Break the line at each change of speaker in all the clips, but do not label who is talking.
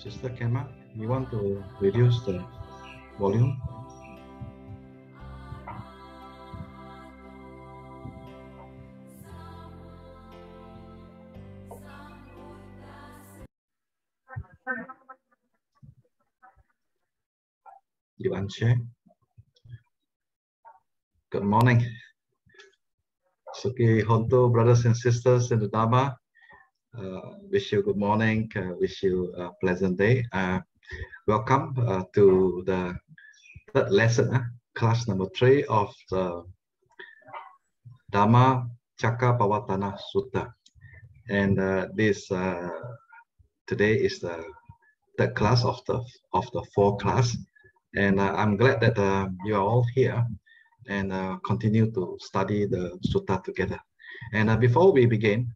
Sister Kema, you want to reduce the volume? You unshare. Good morning. Suki Honto, brothers and sisters in the Dhamma. Wish you good morning. Wish you a pleasant day. Welcome to the third lesson, class number 3 of the Dhamma Cakka Pavattana Sutta. And today is the third class of the 4 class. And I'm glad that you are all here and continue to study the sutta together. And before we begin,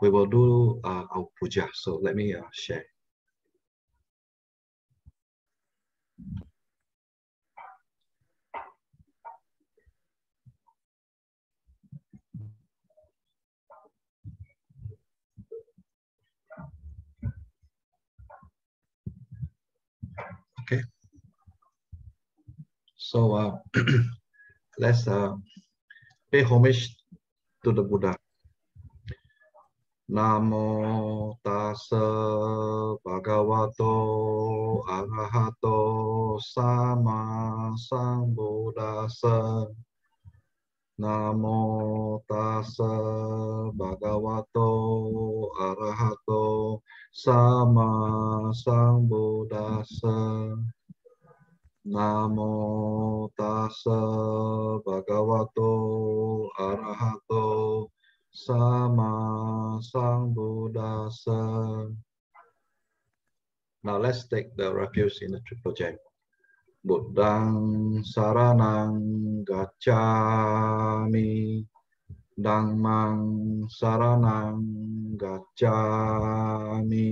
we will do our puja. So let me share. Okay. So let's pay homage to the Buddha. Namo tassa bhagavato arahato sama sambuddhassa. Namo tassa bhagavato arahato sama sambuddhassa. Namo tassa bhagavato arahato sama sambuddhassa. Now let's take the refuge in the triple J. Buddhang saranang gacchami, Dhammang saranang gacchami,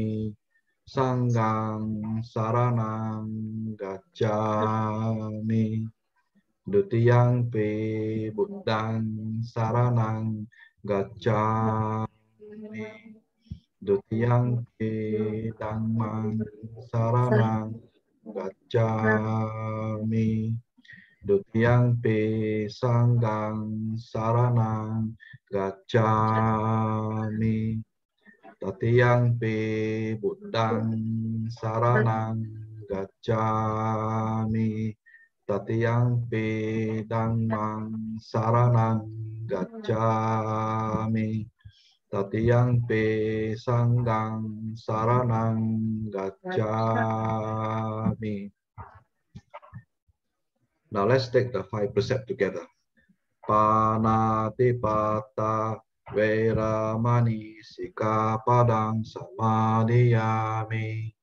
Sanghang saranang gacchami, Dutiyampi Buddhang saranang gacchami, Dutiyampi Dhammang saranang gacchami, Dutiyampi Sanghang saranang gacchami, Tatiyampi Buddhang saranang gacchami, Tatiyampi Dhammang saranang gacchami, Tatiyampi Sanghang saranang gacchami. Now let's take the 5 precepts together. Panatipata Veramani Sikapadang Samadhiyami.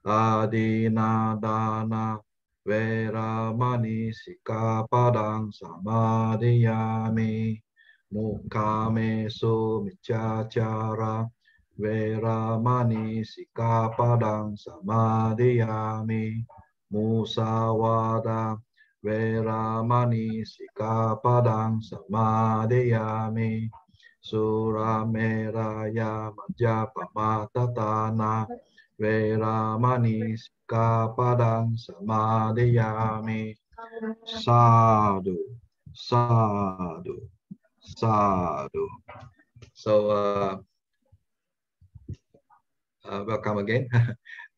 Adinadana Veramani Sikapadang Samadhiyami. Mukamesu Michachara Veramani Sikapadang Samadhiyami. Musawada Veramani Sikapadang Samadhiyami. Surameraya Majapamatatana Veramani Sikapadang Samadhiyami. Sadhu, sadhu, sadhu. So welcome again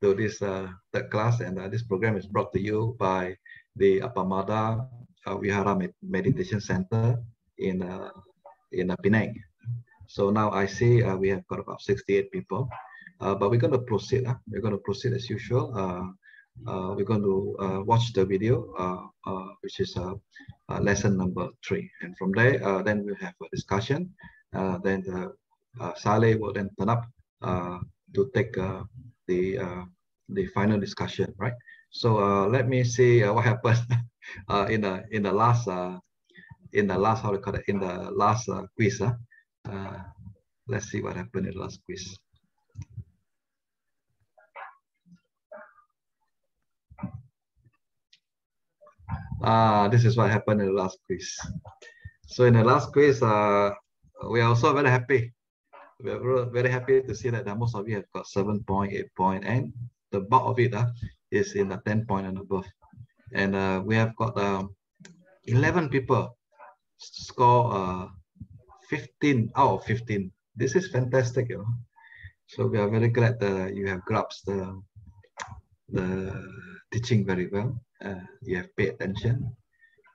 to this third class, and this program is brought to you by the Appamada Vihari Meditation Center in Penang. So now I see we have got about 68 people, but we're going to proceed. We're going to proceed as usual. We're going to watch the video, which is lesson number 3, and from there, then we'll have a discussion. Then Saleh will then turn up to take the final discussion, right? So let me see what happened in the last how to call it, in the last quiz. Let's see what happened in the last quiz. This is what happened in the last quiz. So in the last quiz, we are also very happy. We are very happy to see that most of you have got 7 point, 8 point, and the bulk of it is in the 10 point and above. And we have got 11 people score 15 out of 15. This is fantastic, you know. So we are very glad that you have grasped the teaching very well. You have paid attention,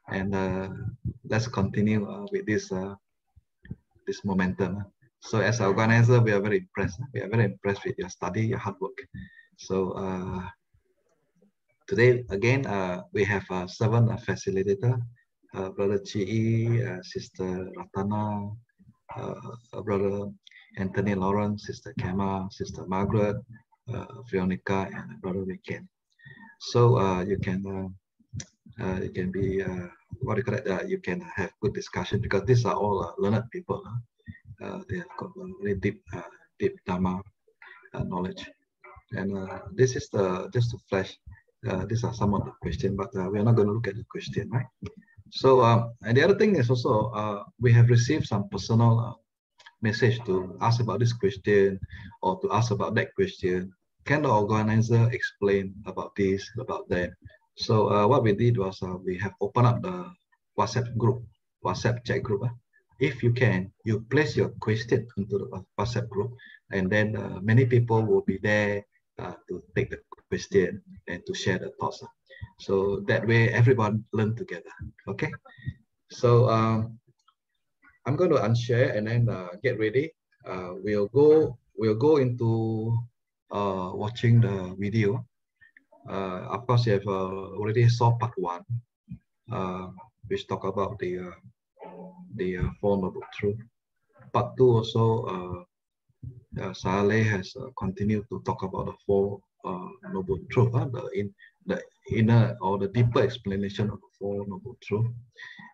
and let's continue with this this momentum. So as an organizer, we are very impressed. We are very impressed with your study, your hard work. So today again, we have 7 facilitators: Brother Chi, Sister Ratana, Brother Anthony Lawrence, Sister Kema, Sister Margaret, Veronica, and Brother Weekend. So you can be what do you call it? You can have good discussion, because these are all learned people. They have got very deep Dhamma knowledge, and this is just to flash. These are some of the questions, but we are not going to look at the question, right? So and the other thing is also we have received some personal message to ask about this question or to ask about that question. Can the organizer explain about this, about that? So what we did was we have opened up the WhatsApp group, WhatsApp chat group. If you can, you place your question into the WhatsApp group, and then many people will be there to take the question and to share the thoughts. So that way everyone learn together. Okay. So I'm going to unshare and then get ready. We'll go into watching the video. Of course, you have already saw part 1, which talk about the Four Noble Truths. Part 2 also, Saleh has continued to talk about the Four Noble Truths, the inner or the deeper explanation of the Four Noble Truths.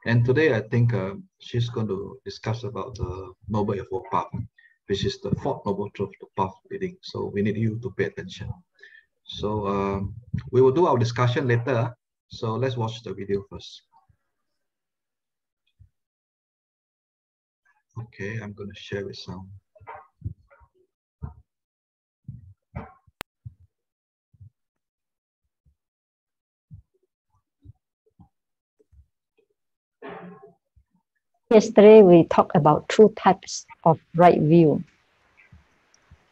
And today, I think she's going to discuss about the Noble Eightfold Path, which is the 4th Noble Truth, the path leading. So we need you to pay attention. So we will do our discussion later. So let's watch the video first. Okay, I'm going to share with sound.
Yesterday, we talked about 2 types of right view.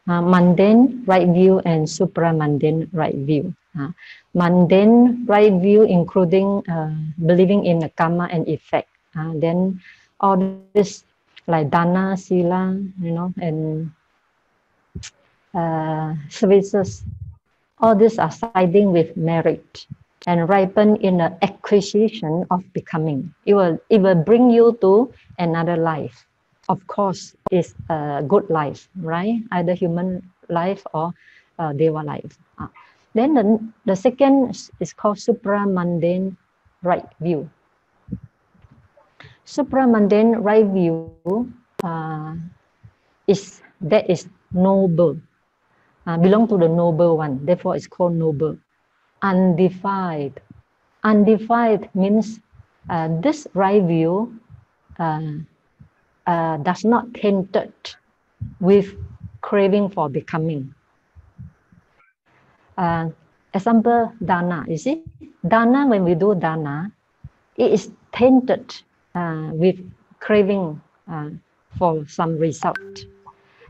Mundane right view and supra-mundane right view. Mundane right view including believing in the karma and effect. Then all this like dana, sila, you know, and services, all these are siding with merit and ripen in the acquisition of becoming. It will bring you to another life. Of course, it's a good life, right? Either human life or deva life. Then the second is called supra-mundane right view. Supra-mundane right view is noble, belong to the noble one. Therefore, it's called noble. Undefiled. Undefiled means this right view does not tainted with craving for becoming. Example, dana. You see, dana, when we do dana, it is tainted with craving for some result.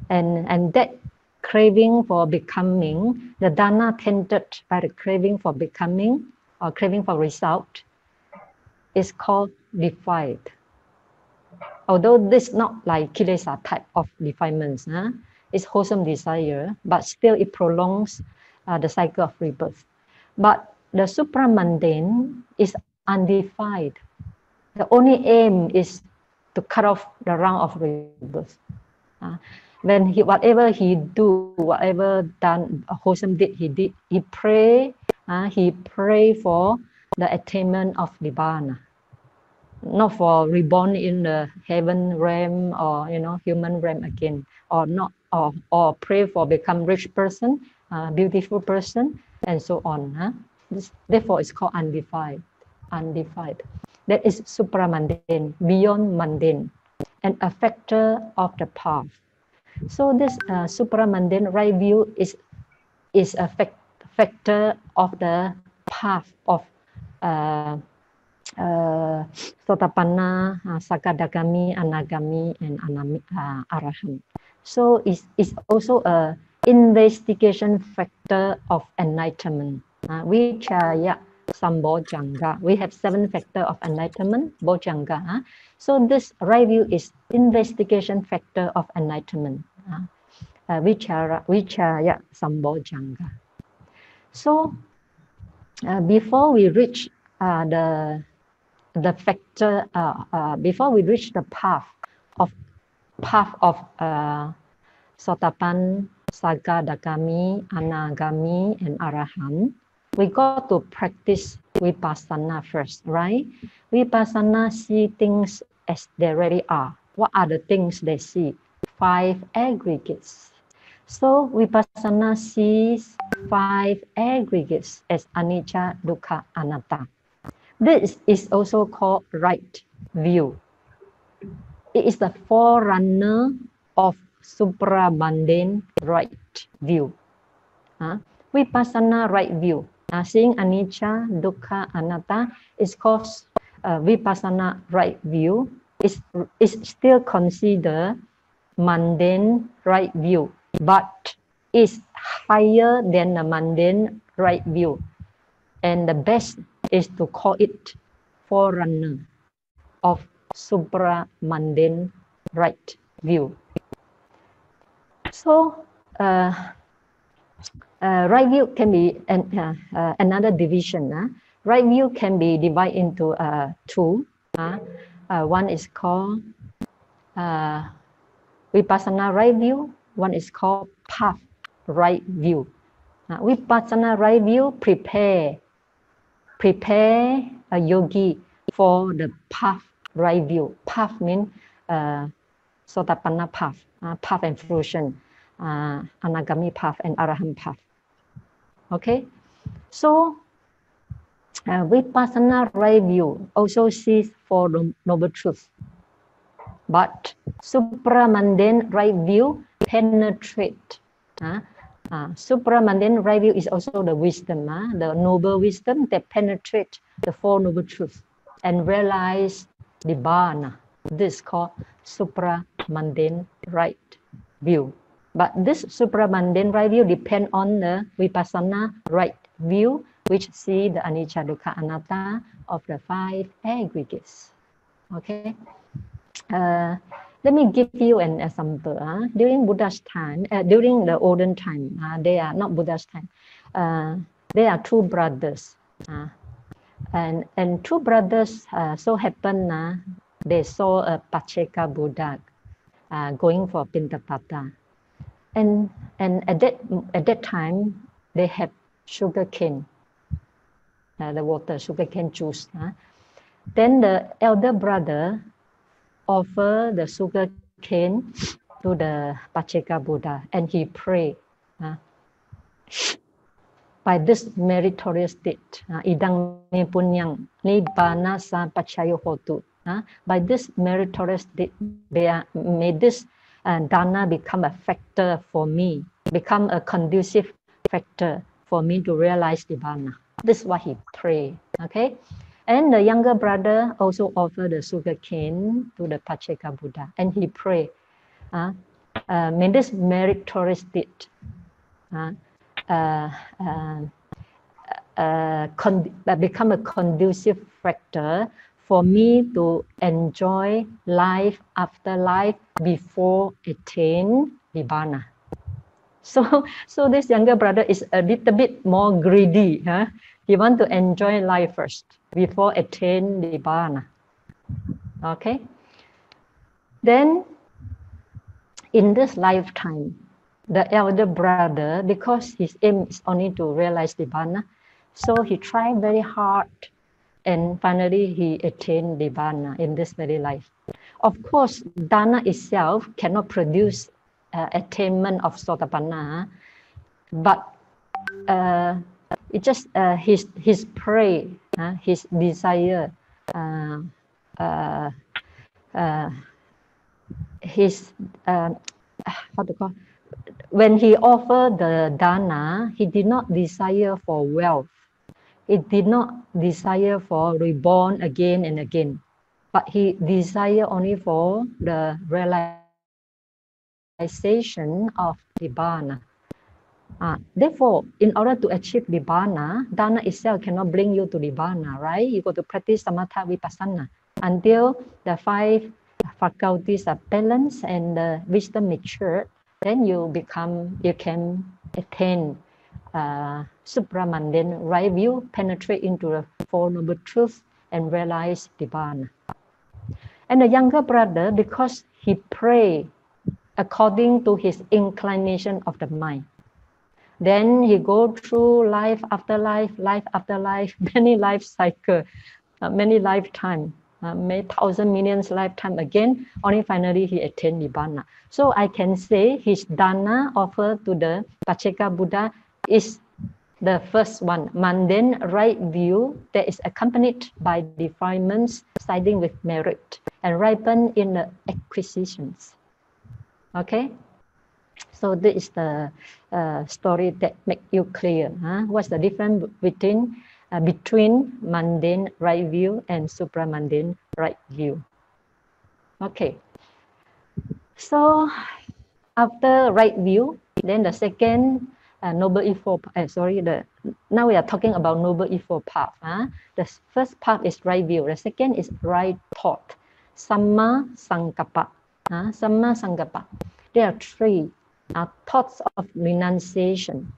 And that craving for becoming, the dana tainted by the craving for becoming or craving for result is called defiled. Although this is not like kilesa type of defilements, it's wholesome desire, but still it prolongs the cycle of rebirth. But the supramundane is undefiled. The only aim is to cut off the round of rebirth. When whatever he do, whatever done, wholesome deed he did, he pray for the attainment of Nibbana. Not for reborn in the heaven realm or human realm again, or not, or pray for become rich person, beautiful person, and so on. Therefore, it's called undefiled. Undefiled. That is supramundane, beyond mundane, and a factor of the path. So this supramundane right view is a factor of the path of Sotapanna, Sakadagami, Anagami, and Arahant. So it's also a investigation factor of enlightenment. Vichaya Sambojjhanga. We have 7 factors of enlightenment, Bojjhanga. So this right view is investigation factor of enlightenment. Vichaya Sambojjhanga. So before we reach the factor, before we reach the path of Sotapanna, Sakadagami, Anagami, and Arahant, we got to practice Vipassana first, right? Vipassana see things as they really are. What are the things they see? 5 aggregates. So Vipassana sees 5 aggregates as anicca, dukkha, anatta. This is also called right view. It is the forerunner of supramundane right view. Vipassana right view. Seeing anicca, dukkha, anatta is called Vipassana right view. Is still considered mundane right view, but is higher than the mundane right view. And the best is to call it forerunner of supramundane right view. So right view can be another division. Right view can be divided into 2. One is called Vipassana right view. One is called path right view. Vipassana right view prepare a yogi for the path right view. Path means Sotapanna path, path and fruition, Anagami path and Arahant path. Okay, so Vipassana right view also sees 4 noble truths, but supramundane right view penetrate. Supramundane right view is also the wisdom, the noble wisdom that penetrate the 4 noble truths and realize Nibbana. This is called supramundane right view. But this supramundane right view depend on the Vipassana right view, which see the anicca, dukkha, anatta of the 5 aggregates. Okay. Let me give you an example. During Buddha's time, during the olden time, they are not Buddha's time. There are 2 brothers, and 2 brothers so happen they saw a Pacceka Buddha going for Pintapata, and at that time they had sugar cane, the water, sugar cane juice. Then the elder brother offer the sugar cane to the Pacceka Buddha, and he prayed, by this meritorious deed, idang me punyang nibbana sa pacayo hotu. By this meritorious deed, may this dana become a factor for me, become a conducive factor for me to realize Nibbana. This is what he prayed. Okay. And the younger brother also offered the sugar cane to the Pacceka Buddha, and he prayed, may this meritorious deed become a conducive factor for me to enjoy life after life before attain Nibbana. So this younger brother is a little bit more greedy. He wants to enjoy life first before attain Nibbana. Okay. Then in this lifetime, the elder brother, because his aim is only to realize Nibbana, so he tried very hard, and finally he attained Nibbana in this very life. Of course, dana itself cannot produce attainment of Sotapanna, but it just his prayer, his desire, his when he offered the dana, he did not desire for wealth. He did not desire for reborn again and again, but he desired only for the realization of Nibbana. Therefore, in order to achieve Nibbana, dana itself cannot bring you to Nibbana, right? You got to practice samatha vipassana until the 5 faculties are balanced and the wisdom matured. Then you can attain supramundane right view, penetrate into the Four Noble Truths and realize Nibbana. And the younger brother, because he prayed according to his inclination of the mind, then he go through life after life, many life cycle, many lifetime, many thousand millions lifetime again, only finally he attained Nibbana. So I can say his dana offered to the Pacceka Buddha is the first one, mundane right view that is accompanied by defilements siding with merit and ripen in the acquisitions. Okay? So this is the story that make you clear. What's the difference between mundane right view and supramundane right view? Okay. So after right view, then the second noble effort. Now we are talking about noble effort path. The first path is right view. The second is right thought. Samma sankappa. Samma sankappa. There are 3 thoughts of renunciation.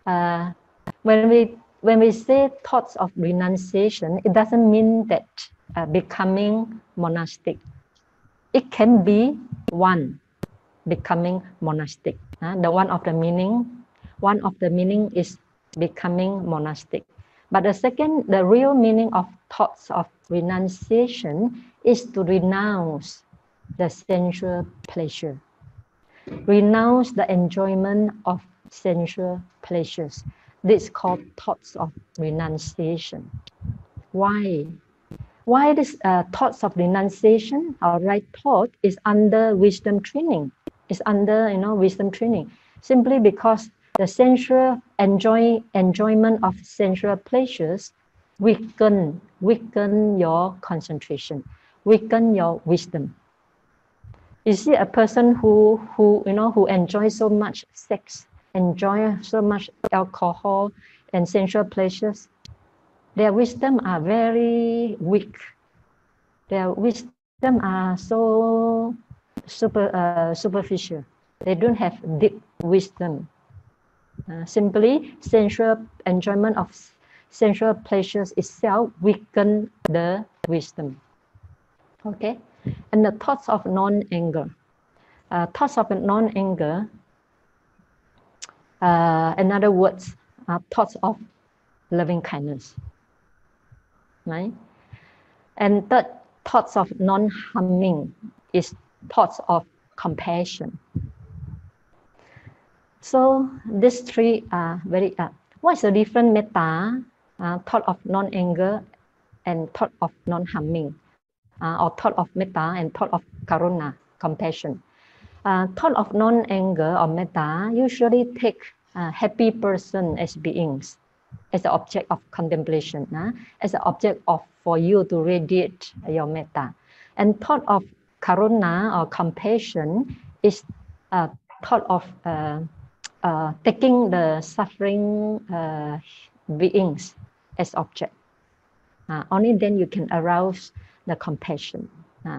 When we say thoughts of renunciation, it doesn't mean that becoming monastic. It can be one becoming monastic. The one of the meaning is becoming monastic. But the real meaning of thoughts of renunciation is to renounce the sensual pleasure. Renounce the enjoyment of sensual pleasures. This is called thoughts of renunciation. Why? Why this thoughts of renunciation or right thought is under wisdom training? It's under wisdom training. Simply because the sensual enjoyment of sensual pleasures weaken your concentration, weaken your wisdom. You see a person who enjoys so much sex, enjoy so much alcohol and sensual pleasures, their wisdom are very weak. Their wisdom are so superficial. They don't have deep wisdom. Simply sensual enjoyment of sensual pleasures itself weaken the wisdom. Okay. And the thoughts of non-anger. Thoughts of non-anger, in other words, thoughts of loving kindness. Right? And third, thoughts of non-harming is thoughts of compassion. So these 3 are very. What's the different metta? Thought of non-anger and thought of non-harming. Or thought of metta and thought of karuna, compassion. Thought of non-anger or metta usually take a happy person as beings, as the object of contemplation, as the object for you to radiate your metta. And thought of karuna or compassion is thought of taking the suffering beings as object. Only then you can arouse the compassion.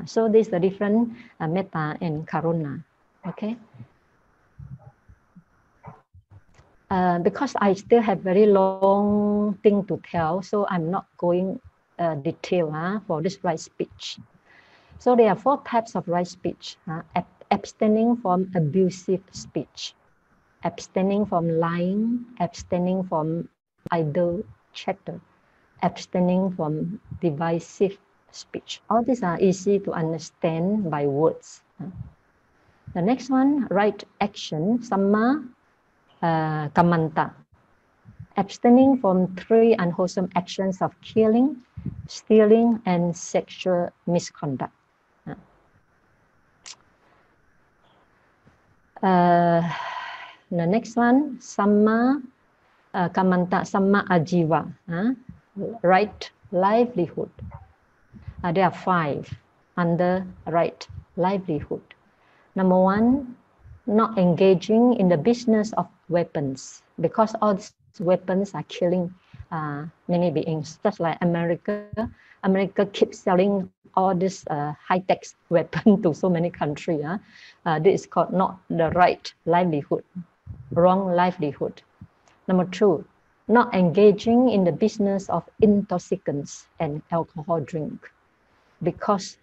So this is the different metta and karuna. Okay. Because I still have very long thing to tell, so I'm not going detail for this right speech. So there are 4 types of right speech. Abstaining from abusive speech, abstaining from lying, abstaining from idle chatter, abstaining from divisive speech. All these are easy to understand by words. The next one, right action, samma kammanta. Abstaining from 3 unwholesome actions of killing, stealing, and sexual misconduct. The next one, Samma Kamanta, Samma Ajiva, right livelihood. There are 5 under right livelihood. Number 1, not engaging in the business of weapons, because all these weapons are killing many beings. Just like America keeps selling all this high-tech weapon to so many countries. This is called not the right livelihood, wrong livelihood. Number 2, not engaging in the business of intoxicants and alcohol drink, because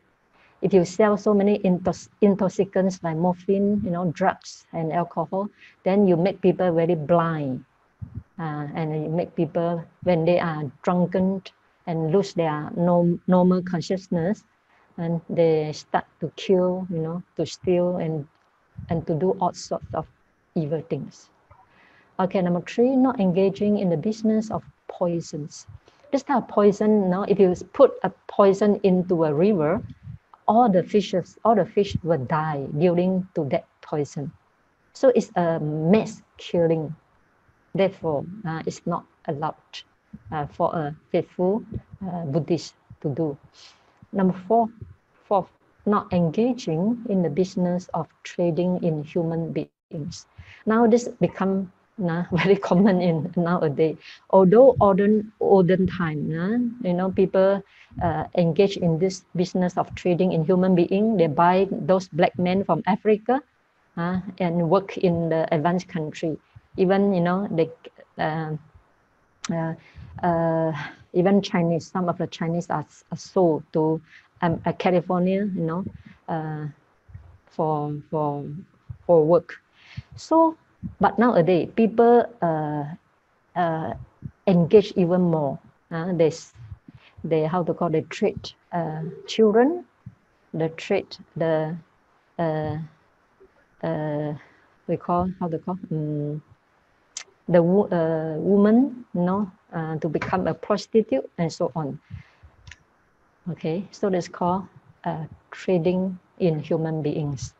if you sell so many intoxicants like morphine, drugs and alcohol, then you make people very blind, and you make people, when they are drunken and lose their normal consciousness, and they start to kill, to steal and to do all sorts of evil things. Okay, number 3, not engaging in the business of poisons. This type of poison, if you put a poison into a river, all the fish will die during to that poison. So it's a mass killing. Therefore, it's not allowed for a faithful Buddhist to do. Number 4, not engaging in the business of trading in human beings. Now this become very common in nowadays. Although olden time, people engage in this business of trading in human being. They buy those black men from Africa and work in the advanced country. Even even Chinese. Some of the Chinese are sold to California, for work. So, but nowadays people engage even more. They trade children. They trade the woman, to become a prostitute and so on. Okay, so that's called trading in human beings.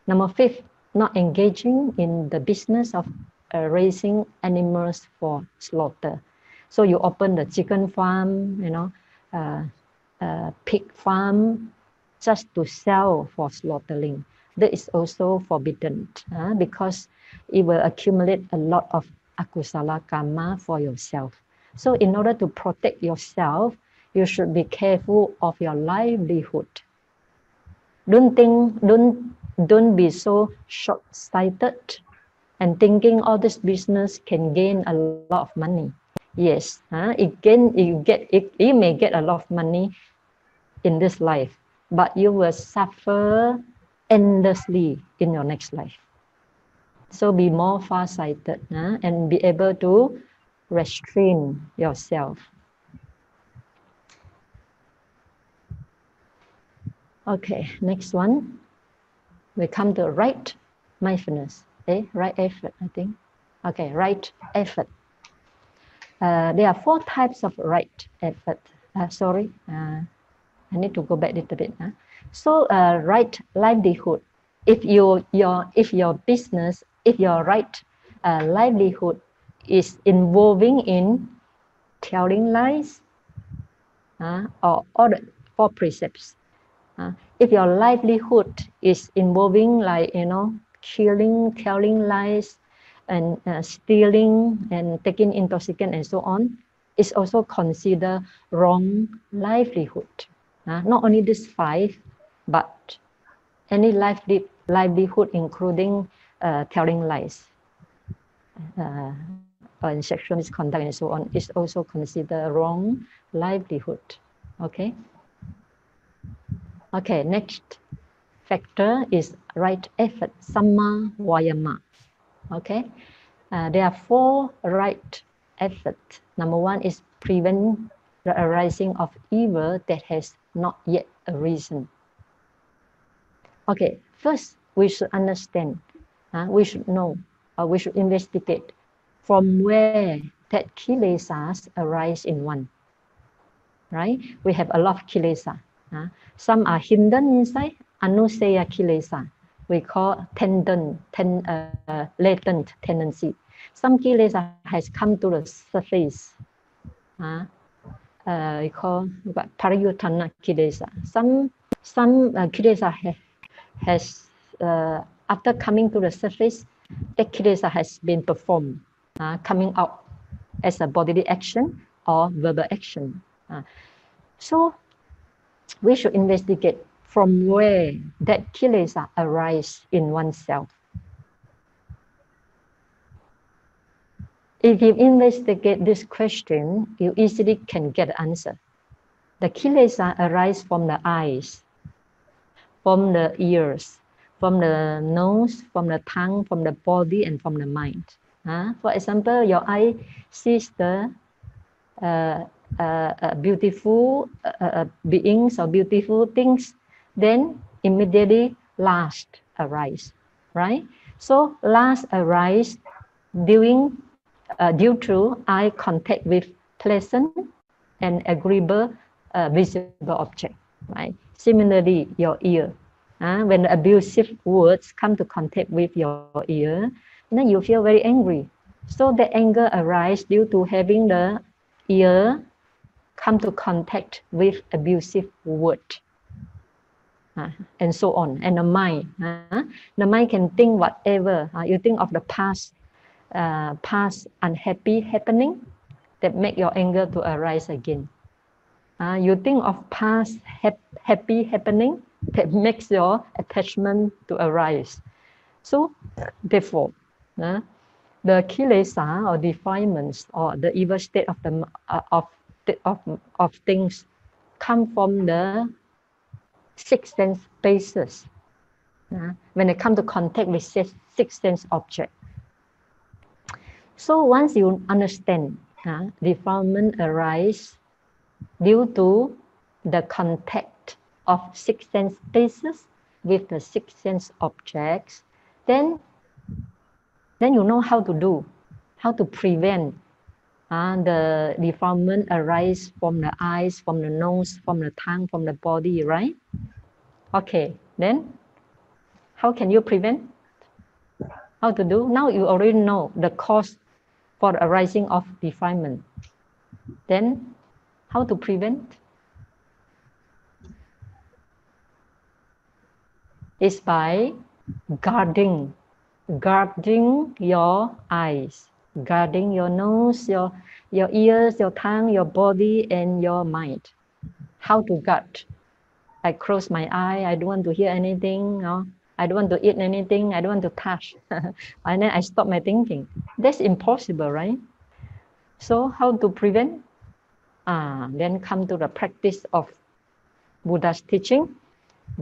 Number 5, not engaging in the business of raising animals for slaughter. So you open the chicken farm, pig farm, just to sell for slaughtering. That is also forbidden, because it will accumulate a lot of akusala karma for yourself. So in order to protect yourself, you should be careful of your livelihood. Don't be so short-sighted and thinking all this business can gain a lot of money. Yes, you may get a lot of money in this life, but you will suffer endlessly in your next life. So be more far-sighted and be able to restrain yourself. Okay, next one. We come to right mindfulness. Right effort, I think. Okay, right effort. There are 4 types of right effort. Sorry, I need to go back a little bit. So right livelihood. If your right livelihood is involving in telling lies, or the 4 precepts. If your livelihood is involving killing, telling lies, and stealing and taking intoxicant and so on, it's also considered wrong livelihood. Not only this 5, but any livelihood including telling lies and sexual misconduct and so on is also considered wrong livelihood. Okay. Okay, next factor is right effort, samma vayama. Okay, there are 4 right efforts. Number 1 is prevent the arising of evil that has not yet arisen. Okay, first we should understand, we should know, we should investigate from where that kilesas arise in one. Right? We have a lot of kilesa. Some are hidden inside, anuseya kilesa. we call latent tendency. Some kilesa has come to the surface. We call pariyutthana kilesa. Some kilesa has after coming to the surface, that kilesa has been performed, coming out as a bodily action or verbal action. So we should investigate from where that kilesa arise in oneself. If you investigate this question, you easily can get the answer. The kilesa arise from the eyes, from the ears, from the nose, from the tongue, from the body, and from the mind. For example, your eye sees the beautiful beings or beautiful things, then immediately lust arise, right? So lust arise due to eye contact with pleasant and agreeable visible object, right? Similarly, your ear. When abusive words come to contact with your ear, then you feel very angry. So the anger arises due to having the ear come to contact with abusive word, and so on. And the mind can think whatever. You think of the past unhappy happening that make your anger to arise again. You think of past happy happening that makes your attachment to arise. So therefore, the kilesa or defilements or the evil state of the of things come from the six sense bases. When they come to contact with six sense object. So once you understand defilement arise due to the contact of six sense bases with the six sense objects, then you know how to do, how to prevent the defilement arise from the eyes, from the nose, from the tongue, from the body, right? Okay, then how can you prevent? How to do? Now you already know the cause for the arising of defilement. Then how to prevent? Is by guarding your eyes, guarding your nose, your ears, your tongue, your body, and your mind. How to guard? I close my eye, I don't want to hear anything, I don't want to eat anything, I don't want to touch. And then I stop my thinking. That's impossible, right? So how to prevent? Then come to the practice of Buddha's teaching,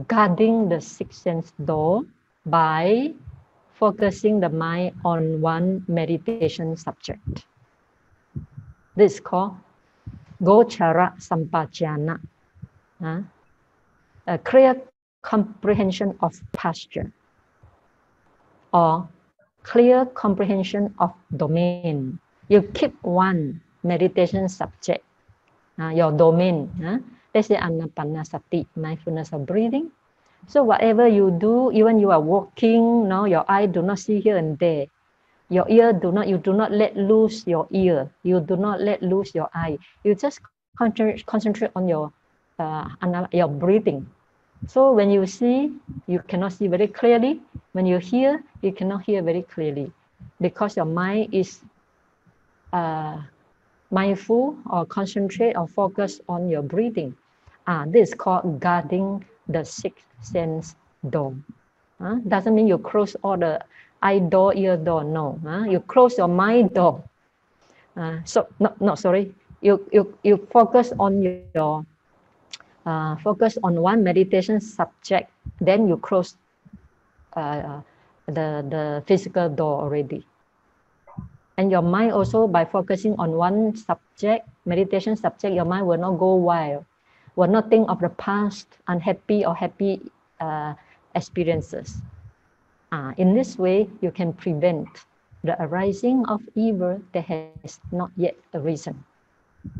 guarding the sixth sense door by focusing the mind on one meditation subject. This is called Gochara Sampajana, a clear comprehension of posture, or clear comprehension of domain. You keep one meditation subject, your domain. Let's say anapanasati, mindfulness of breathing. So whatever you do, even you are walking, your eye do not see here and there. Your ear you do not let loose your ear. You do not let loose your eye. You just concentrate on your breathing. So when you see, you cannot see very clearly. When you hear, you cannot hear very clearly, because your mind is mindful or concentrate or focus on your breathing. This is called guarding the sixth sense door. Doesn't mean you close all the eye door, ear door. No, you close your mind door. You focus on your focus on one meditation subject. Then you close the physical door already. And your mind also, by focusing on one subject, meditation subject, your mind will not go wild, will not think of the past unhappy or happy experiences. In this way, you can prevent the arising of evil that has not yet arisen.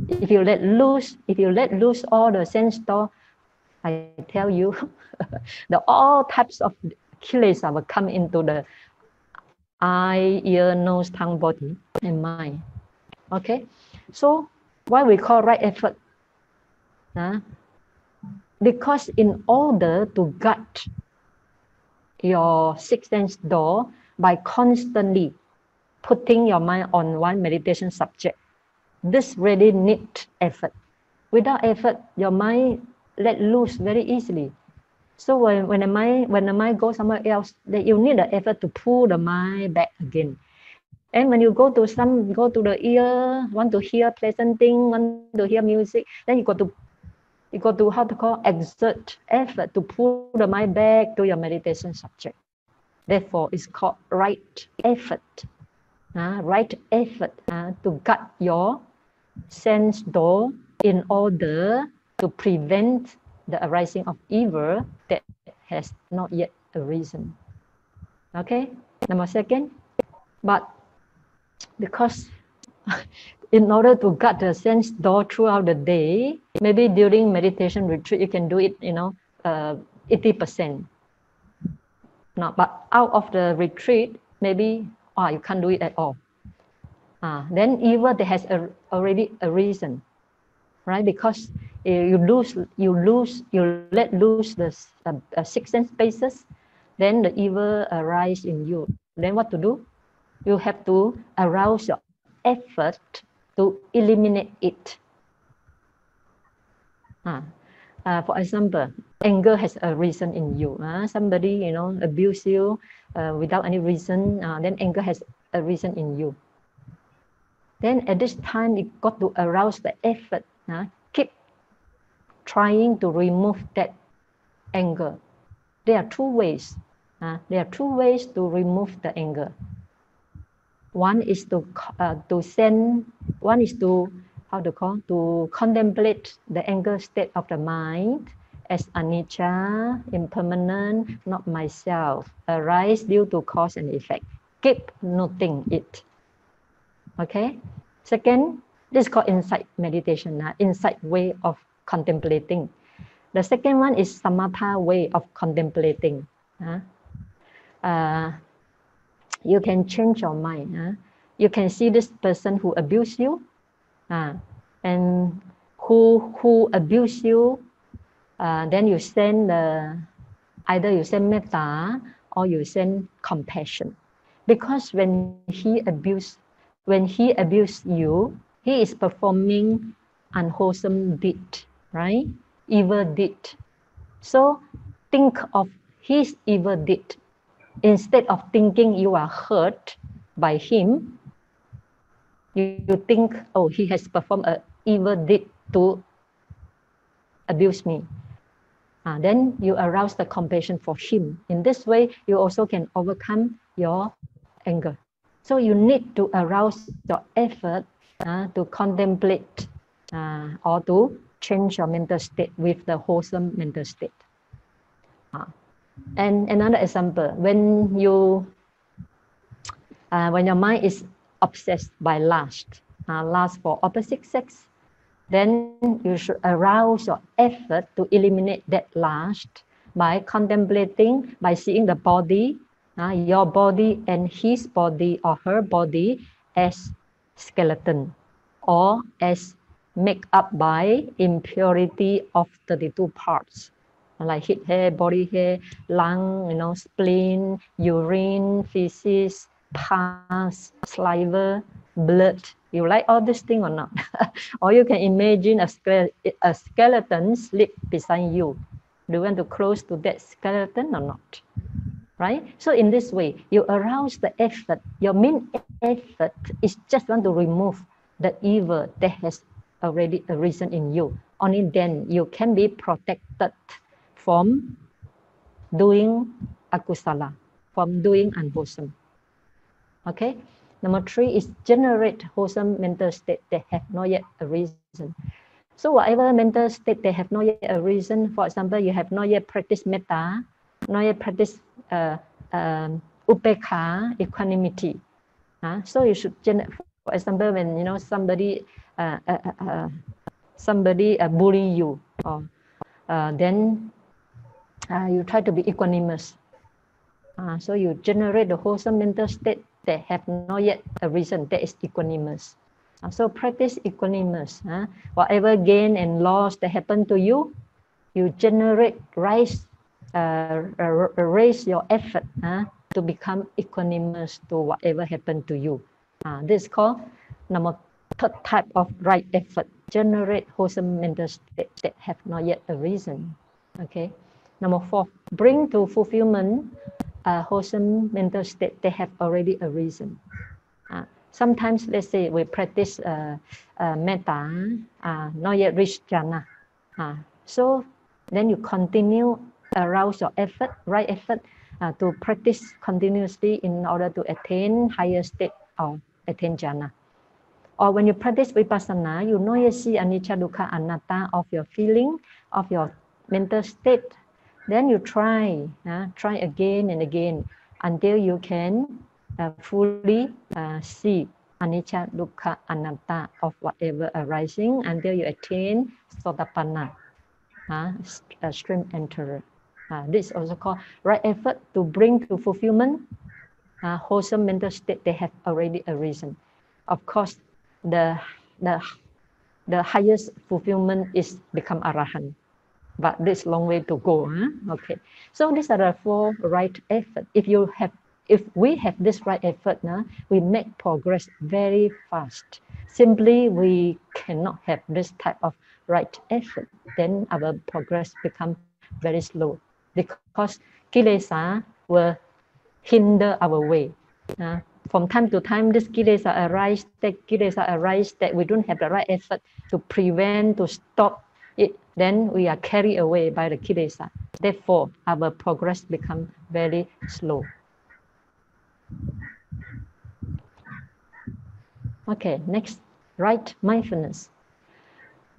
If you let loose all the sense door, I tell you, all types of kilesa will come into the eye, ear, nose, tongue, body, and mind. Okay, so why we call right effort? Because in order to guard your sixth sense door by constantly putting your mind on one meditation subject, this really needs effort. Without effort, your mind let loose very easily. So when the mind goes somewhere else, then you need the effort to pull the mind back again. And when you go to the ear, want to hear pleasant thing, want to hear music, then you got to exert effort to pull the mind back to your meditation subject. Therefore, it's called right effort. Right effort to guard your sense door in order to prevent the arising of evil that has not yet arisen. Okay, number second. But because in order to guard the sense door throughout the day, maybe during meditation retreat you can do it 80%. No, but out of the retreat, maybe you can't do it at all. Then evil there has already a reason, right? Because you let loose the six sense spaces, then the evil arise in you. Then what to do? You have to arouse your effort to eliminate it. For example, anger has a reason in you. Somebody abuse you without any reason. Then anger has a reason in you. Then at this time, you got to arouse the effort. Keep trying to remove that anger. There are two ways. There are two ways to remove the anger. One is to contemplate the anger state of the mind as anicca, impermanent, not myself, arise due to cause and effect. Keep noting it. Okay. Second, this is called insight meditation, insight way of contemplating. The second one is samatha way of contemplating. You can change your mind. You can see this person who abused you, and who abused you. Then you send either you send metta or you send compassion, because when he abused you, he is performing unwholesome deed, right? Evil deed. So think of his evil deed. Instead of thinking you are hurt by him, you think, oh, he has performed an evil deed to abuse me. Then you arouse the compassion for him. In this way, you also can overcome your anger. So you need to arouse your effort to contemplate or to change your mental state with the wholesome mental state. And another example, when your mind is obsessed by lust for opposite sex, then you should arouse your effort to eliminate that lust by contemplating, by seeing the body, your body and his body or her body as skeleton, or as made up by impurity of 32 parts, like head hair, body hair, lung, spleen, urine, feces, pus, saliva, blood. You like all this thing or not? Or you can imagine a skeleton sleep beside you. Do you want to close to that skeleton or not? Right? So in this way, you arouse the effort. Your main effort is just want to remove the evil that has already arisen in you. Only then you can be protected from doing akusala, from doing unwholesome. Okay. Number 3 is generate wholesome mental state that have not yet arisen. So whatever mental state they have not yet arisen, for example, you have not yet practiced metta, not yet practiced upekha, equanimity. So you should generate, for example, when somebody bully you, or then you try to be equanimous. So you generate the wholesome mental state that have not yet arisen, that is equanimous. So practice equanimous. Whatever gain and loss that happen to you, you generate, raise your effort to become equanimous to whatever happened to you. This is called number third type of right effort. Generate wholesome mental state that have not yet arisen. Okay. Number 4, bring to fulfillment a wholesome mental state that have already arisen. Sometimes, let's say we practice metta, not yet reached jhana. So then you continue arouse your effort, right effort, to practice continuously in order to attain higher state or attain jhana. Or when you practice vipassana, you know you see anicca, dukkha, anatta of your feeling, of your mental state. Then you try again and again until you can fully see anicca, dukkha, anatta of whatever arising until you attain sotapanna, stream enterer. This is also called right effort to bring to fulfillment wholesome mental state they have already arisen. Of course, the highest fulfillment is become arahant, but this long way to go. Okay, so these are the 4 right effort. If we have this right effort, we make progress very fast. Simply we cannot have this type of right effort, then our progress become very slow, because kilesa will hinder our way. From time to time, this kilesa arise, that we don't have the right effort to prevent, to stop it, then we are carried away by the kilesa. Therefore, our progress becomes very slow. Okay, next, right mindfulness.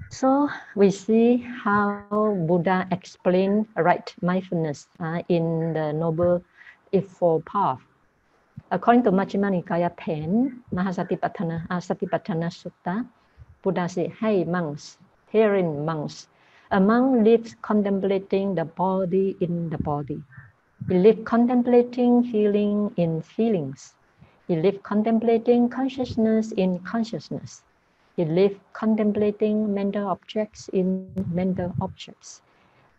So we see how Buddha explained right mindfulness in the Noble Eightfold Path. According to Majjhima Nikaya 10, Mahasatipatthana Sutta, Buddha said, "Hey monks, herein monks, a monk lives contemplating the body in the body. He lives contemplating feeling in feelings. He lives contemplating consciousness in consciousness. He lives contemplating mental objects in mental objects.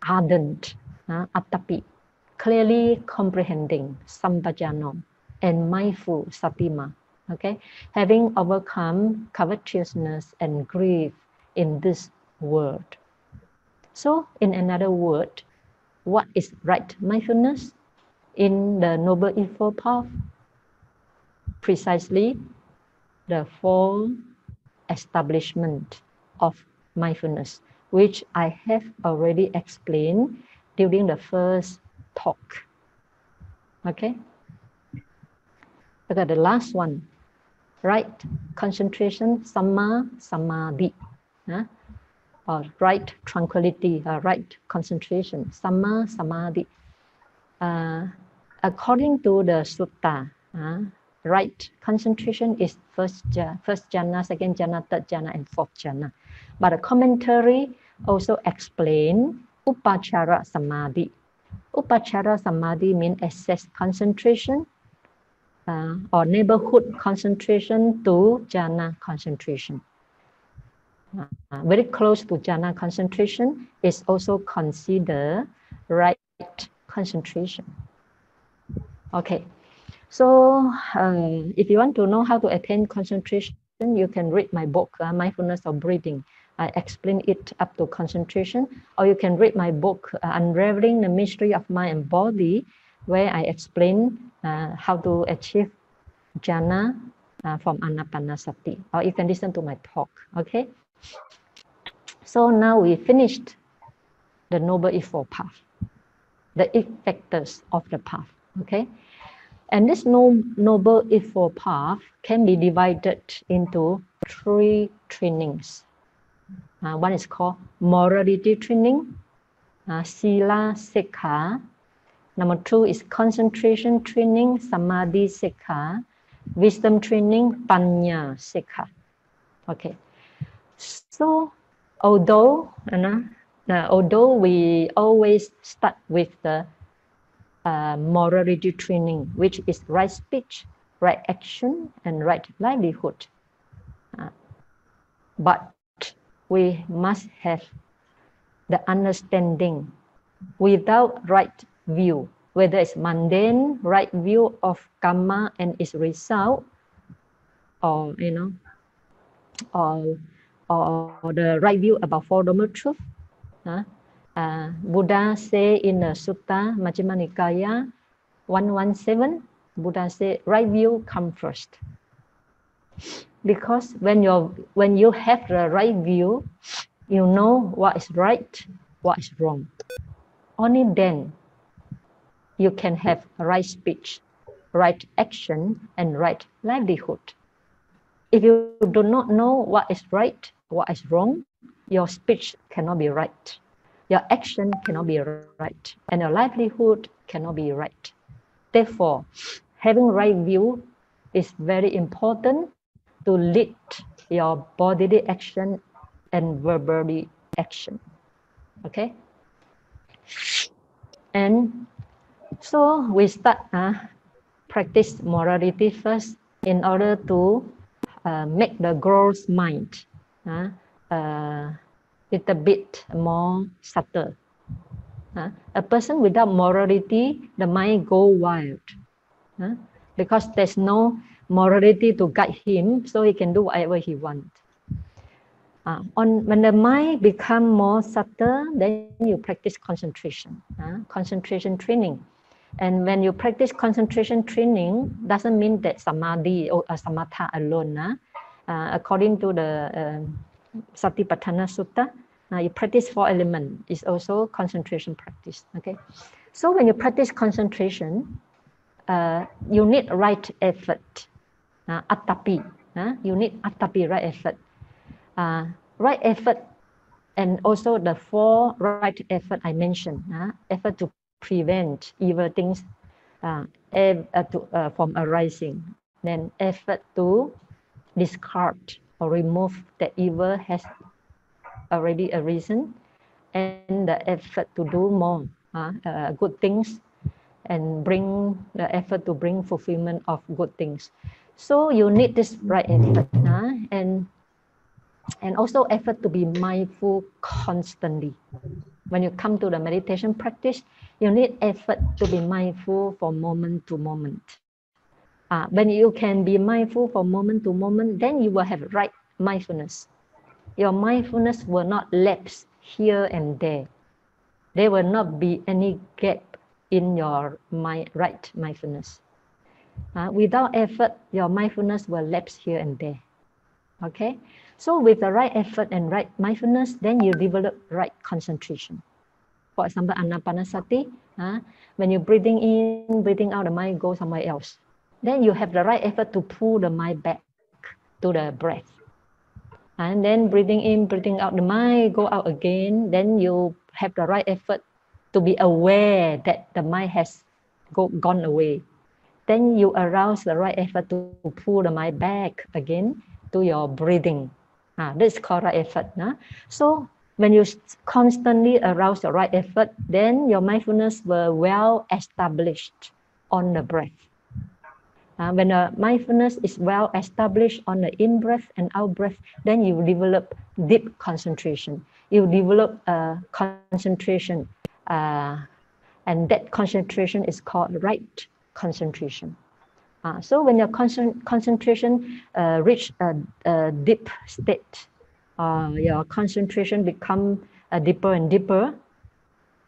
Ardent, atapi, clearly comprehending, sampajano, and mindful, satima. Okay, having overcome covetousness and grief in this world." So, in another word, what is right mindfulness in the Noble Eightfold Path? Precisely the 4 establishment of mindfulness, which I have already explained during the first talk. Okay. Look at the last one. Right concentration, samma samadhi. Or right tranquility, right concentration, samma samadhi. According to the sutta, right concentration is first jhana, second jhana, third jhana, and fourth jhana. But the commentary also explain upachara samadhi. Upachara samadhi means excess concentration or neighborhood concentration to jhana concentration. Very close to jhana concentration is also considered right concentration. Okay, so if you want to know how to attain concentration, you can read my book, Mindfulness of Breathing. I explain it up to concentration, or you can read my book, Unraveling the Mystery of Mind and Body, where I explain how to achieve jhana from anapanasati, or you can listen to my talk. Okay, so now we finished the Noble Eightfold Path, the 8 factors of the path. Okay, and this Noble Eightfold Path can be divided into 3 trainings. One is called morality training, sila sikha. Number 2 is concentration training, samadhi sikha. Wisdom training, panya sikha. Okay, so although we always start with the morality training, which is right speech, right action, and right livelihood. But we must have the understanding without right view, whether it's mundane right view of karma and its result, or or the right view about Four Noble Truth. Buddha say in the Sutta Majjhima Nikaya 117, Buddha say right view come first. Because when you have the right view, you know what is right, what is wrong. Only then you can have right speech, right action, and right livelihood. If you do not know what is right, what is wrong, your speech cannot be right, your action cannot be right, and your livelihood cannot be right. Therefore, having right view is very important to lead your bodily action and verbally action. Okay? And so we start practice morality first in order to make the growth mind little bit more subtle. A person without morality, the mind go wild, because there's no morality to guide him, so he can do whatever he wants. When the mind become more subtle, then you practice concentration, concentration training. And when you practice concentration training, doesn't mean that samadhi or samatha alone. According to the Satipatthana Sutta, you practice 4 elements. It's also concentration practice. Okay, so when you practice concentration, you need right effort, attapi. You need attapi, right effort. Right effort, and also the 4 right effort I mentioned. Effort to prevent evil things from arising. Then effort to discard or remove the evil has already arisen, and the effort to do more good things, and bring the effort to bring fulfillment of good things. So you need this right effort, and also effort to be mindful constantly. When you come to the meditation practice, you need effort to be mindful from moment to moment. When you can be mindful from moment to moment, then you will have right mindfulness. Your mindfulness will not lapse here and there. There will not be any gap in your right mindfulness. Without effort, your mindfulness will lapse here and there. Okay? So with the right effort and right mindfulness, then you develop right concentration. For example, anapanasati, when you're breathing in, breathing out, the mind goes somewhere else. Then you have the right effort to pull the mind back to the breath. And then breathing in, breathing out, the mind go out again. Then you have the right effort to be aware that the mind has gone away. Then you arouse the right effort to pull the mind back again to your breathing. This is called right effort. So when you constantly arouse the right effort, then your mindfulness will well established on the breath. When the mindfulness is well established on the in-breath and out-breath, then you develop deep concentration. You develop concentration, and that concentration is called right concentration. So when your concentration reach a deep state, your concentration become deeper and deeper,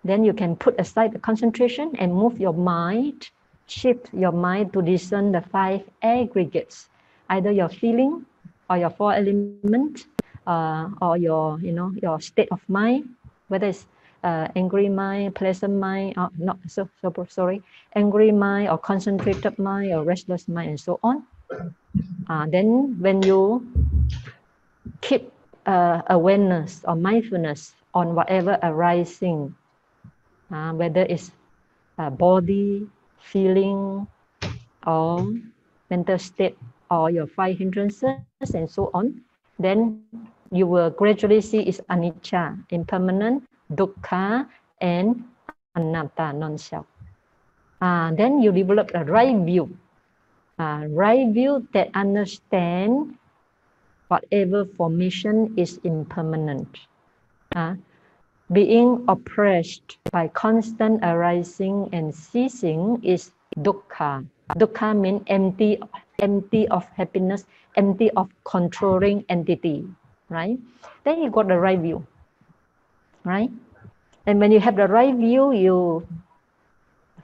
then you can put aside the concentration and move your mind, shift your mind to discern the 5 aggregates, either your feeling or your 4 elements, or your state of mind, whether it's angry mind, pleasant mind, or not so sorry, angry mind or concentrated mind or restless mind, and so on. Then when you keep awareness or mindfulness on whatever arising, whether it's body, feeling, or mental state, or your 5 hindrances, and so on, then you will gradually see it's anicca, impermanent, dukkha, and anatta, non-self. then you develop a right view. Right view that understand whatever formation is impermanent. Being oppressed by constant arising and ceasing is dukkha. Dukkha means empty of happiness, empty of controlling entity, right? Then you got the right view, right? And when you have the right view, you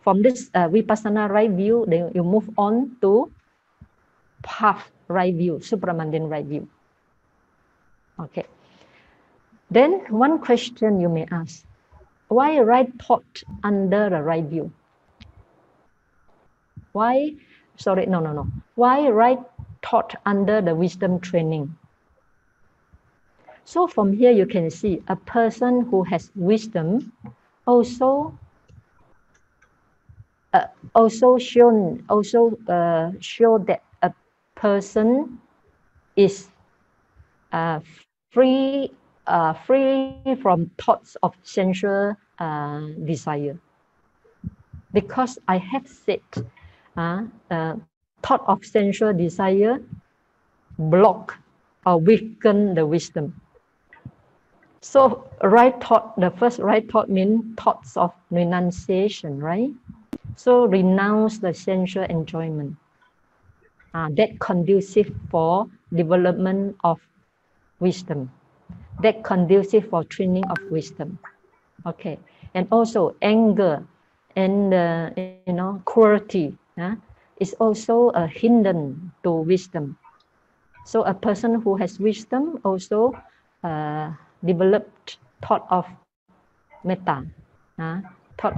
from this vipassana right view, then you move on to path right view, supramundane right view. Okay. Then one question you may ask, why right thought under the right view? Why right thought under the wisdom training? So from here you can see a person who has wisdom also show that a person is free from thoughts of sensual desire. Because I have said, thought of sensual desire block or weaken the wisdom. So right thought, the first right thought means thoughts of renunciation, right? So renounce the sensual enjoyment. That conducive for development of wisdom. That conducive for training of wisdom. Okay, and also anger and cruelty is also a hindrance to wisdom. So a person who has wisdom also developed thought of metta, thought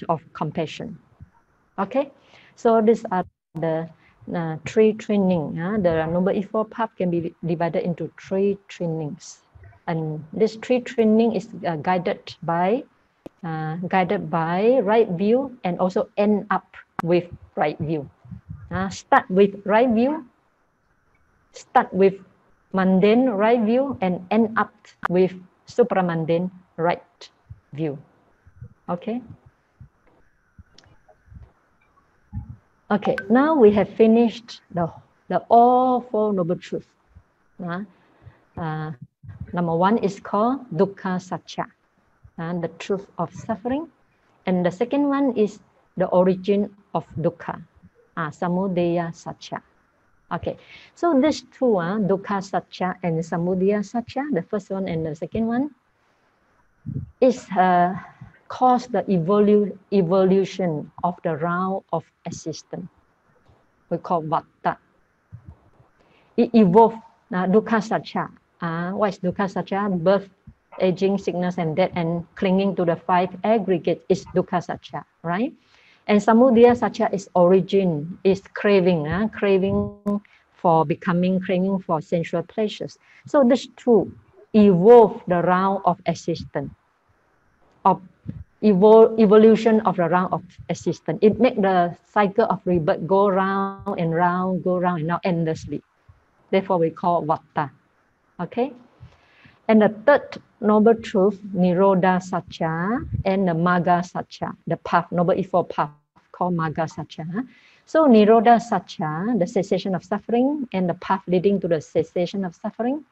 of compassion. Okay, so these are the three training. The Noble Eightfold Path can be divided into three trainings, and this three training is guided by right view and also end up with right view. Start with right view, start with mundane right view, and end up with supramundane right view. Okay. Okay, now we have finished the all four noble truths. Number one is called dukkha satcha, the truth of suffering, and the second one is the origin of dukkha, samudaya satcha. Okay, so these two, dukkha satcha and samudaya satcha, the first one and the second one, is cause the evolution of the round of existence. We call vata. It evolved dukkha satcha. What is dukkha satcha? Birth, aging, sickness, and death, and clinging to the five aggregate is dukkha satcha, right? And samudaya satcha is origin, is craving, craving for becoming, craving for sensual pleasures. So these two evolve the round of existence, of evolution of the round of existence. It makes the cycle of rebirth go round and round, now endlessly. Therefore, we call vata. Okay? And the third noble truth, nirodha satcha, and the magga satcha, the path, noble eightfold path, called magga satcha. So nirodha satcha, the cessation of suffering, and the path leading to the cessation of suffering,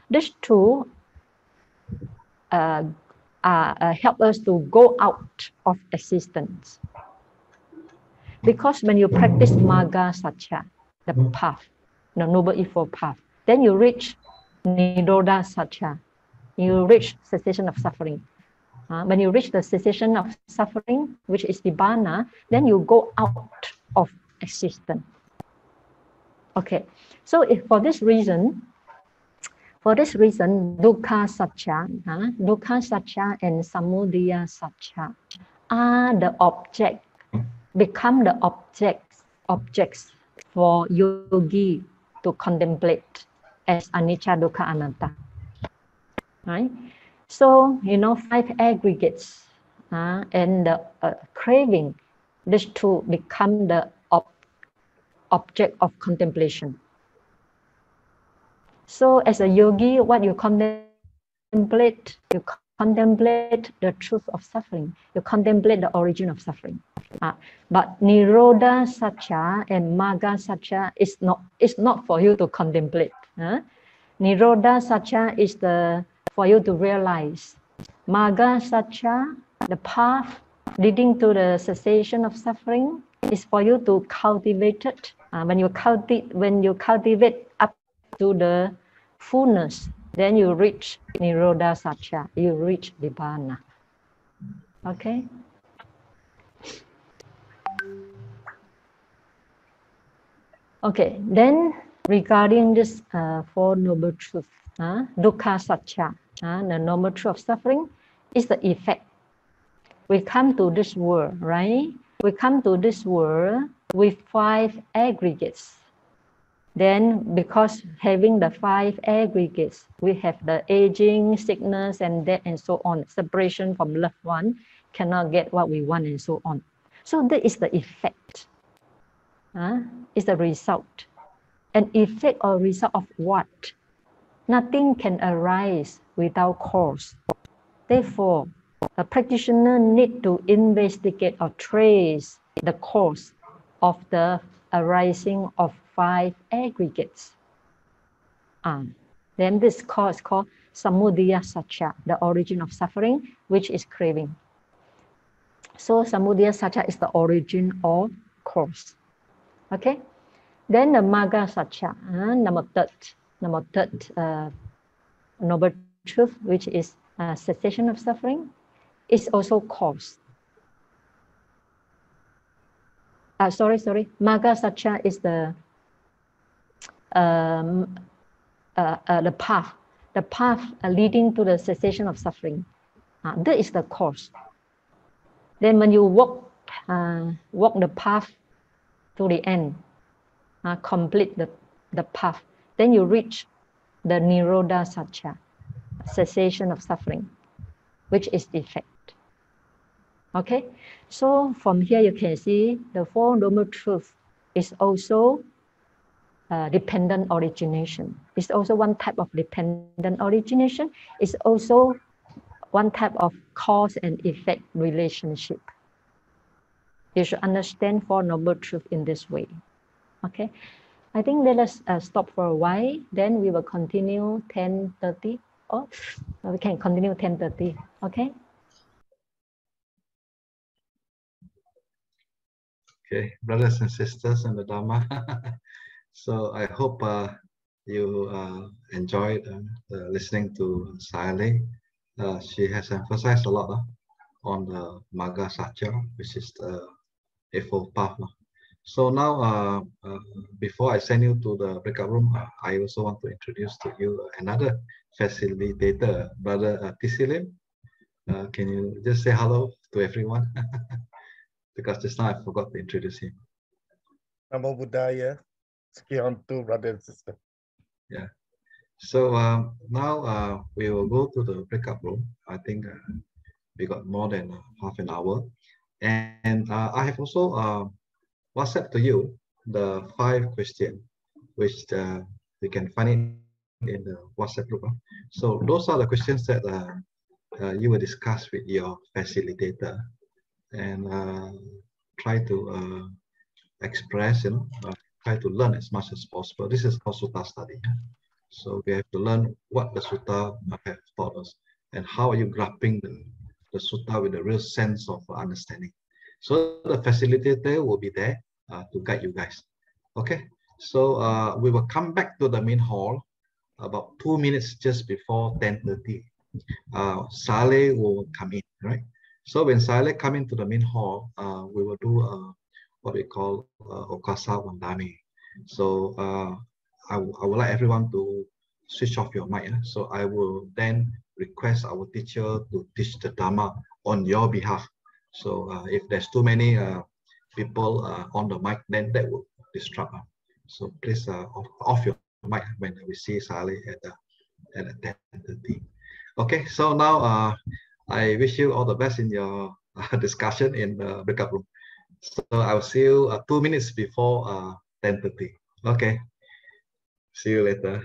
these two help us to go out of existence. Because when you practice magga satcha, the path, the noble eightfold path, then you reach nirodha satcha, you reach cessation of suffering. When you reach the cessation of suffering, which is nibbana, then you go out of existence. Okay, so for this reason, dukkha satcha, and samudaya satcha are the object, become the objects for yogi to contemplate as anicca, dukkha, anatta. Right? So, five aggregates and the craving, these two become the object of contemplation. So as a yogi, what you contemplate contemplate the truth of suffering. You contemplate the origin of suffering. But Nirodha Satcha and Magga Satcha is not for you to contemplate. Nirodha Satcha is for you to realize. Magga Satcha, the path leading to the cessation of suffering, is for you to cultivate it. When you cultivate up to the fullness, then you reach Nirodha Satcha, you reach Nibbana. Okay? Okay, then regarding this Four Noble Truths, Dukkha Satcha, the Noble Truth of suffering, is the effect. We come to this world, right? We come to this world with 5 aggregates. Then, because having the 5 aggregates, we have the aging, sickness, and death, and so on, separation from loved one, cannot get what we want, and so on. So that is the effect. It's the result. An effect or result of what? Nothing can arise without cause. Therefore, a practitioner needs to investigate or trace the cause of the arising of 5 aggregates. Then this cause is called Samudaya Satcha, the origin of suffering, which is craving. So Samudaya Satcha is the origin or cause. Okay? Then the Magga Satcha, number third noble truth, which is cessation of suffering, is also cause. Magga Satcha is the path leading to the cessation of suffering. That is the cause. Then when you walk the path to the end, complete the path, then you reach the Nirodha Satcha, cessation of suffering, which is the effect. Okay, so from here you can see the Four Noble Truths is also dependent origination. It's also one type of dependent origination. It's also one type of cause and effect relationship. You should understand Four Noble Truths in this way. Okay, I think let us stop for a while. Then we will continue 10:30. Or we can continue 10:30. Okay.
Okay, brothers and sisters in the Dhamma. So I hope you enjoyed listening to Sally. She has emphasized a lot on the Magga Satcha, which is the Eightfold Path. So now, before I send you to the breakout room, I also want to introduce to you another facilitator, Brother Tisilim. Can you just say hello to everyone? Because just now I forgot to introduce him.
Namo Buddhaya. Sekian brother and sister.
Yeah. So now we will go to the breakout room. I think we got more than half an hour. And I have also WhatsApp to you the 5 questions, which you can find it in the WhatsApp group. So those are the questions that you will discuss with your facilitator and try to express, try to learn as much as possible. This is called Sutta study. So we have to learn what the Sutta have taught us and how are you grasping the Sutta with a real sense of understanding. So the facilitator will be there to guide you guys. Okay, so we will come back to the main hall about 2 minutes just before 10:30. Saleh will come in, right? So when Saleh come into the main hall, we will do what we call Okasa Wandami. So I would like everyone to switch off your mic. So I will then request our teacher to teach the Dhamma on your behalf. So if there's too many people on the mic, then that will disrupt. So please off your mic when we see Saleh at 10:30. Okay, so now I wish you all the best in your discussion in the breakout room. So I'll see you 2 minutes before 10:30. Okay, see you later.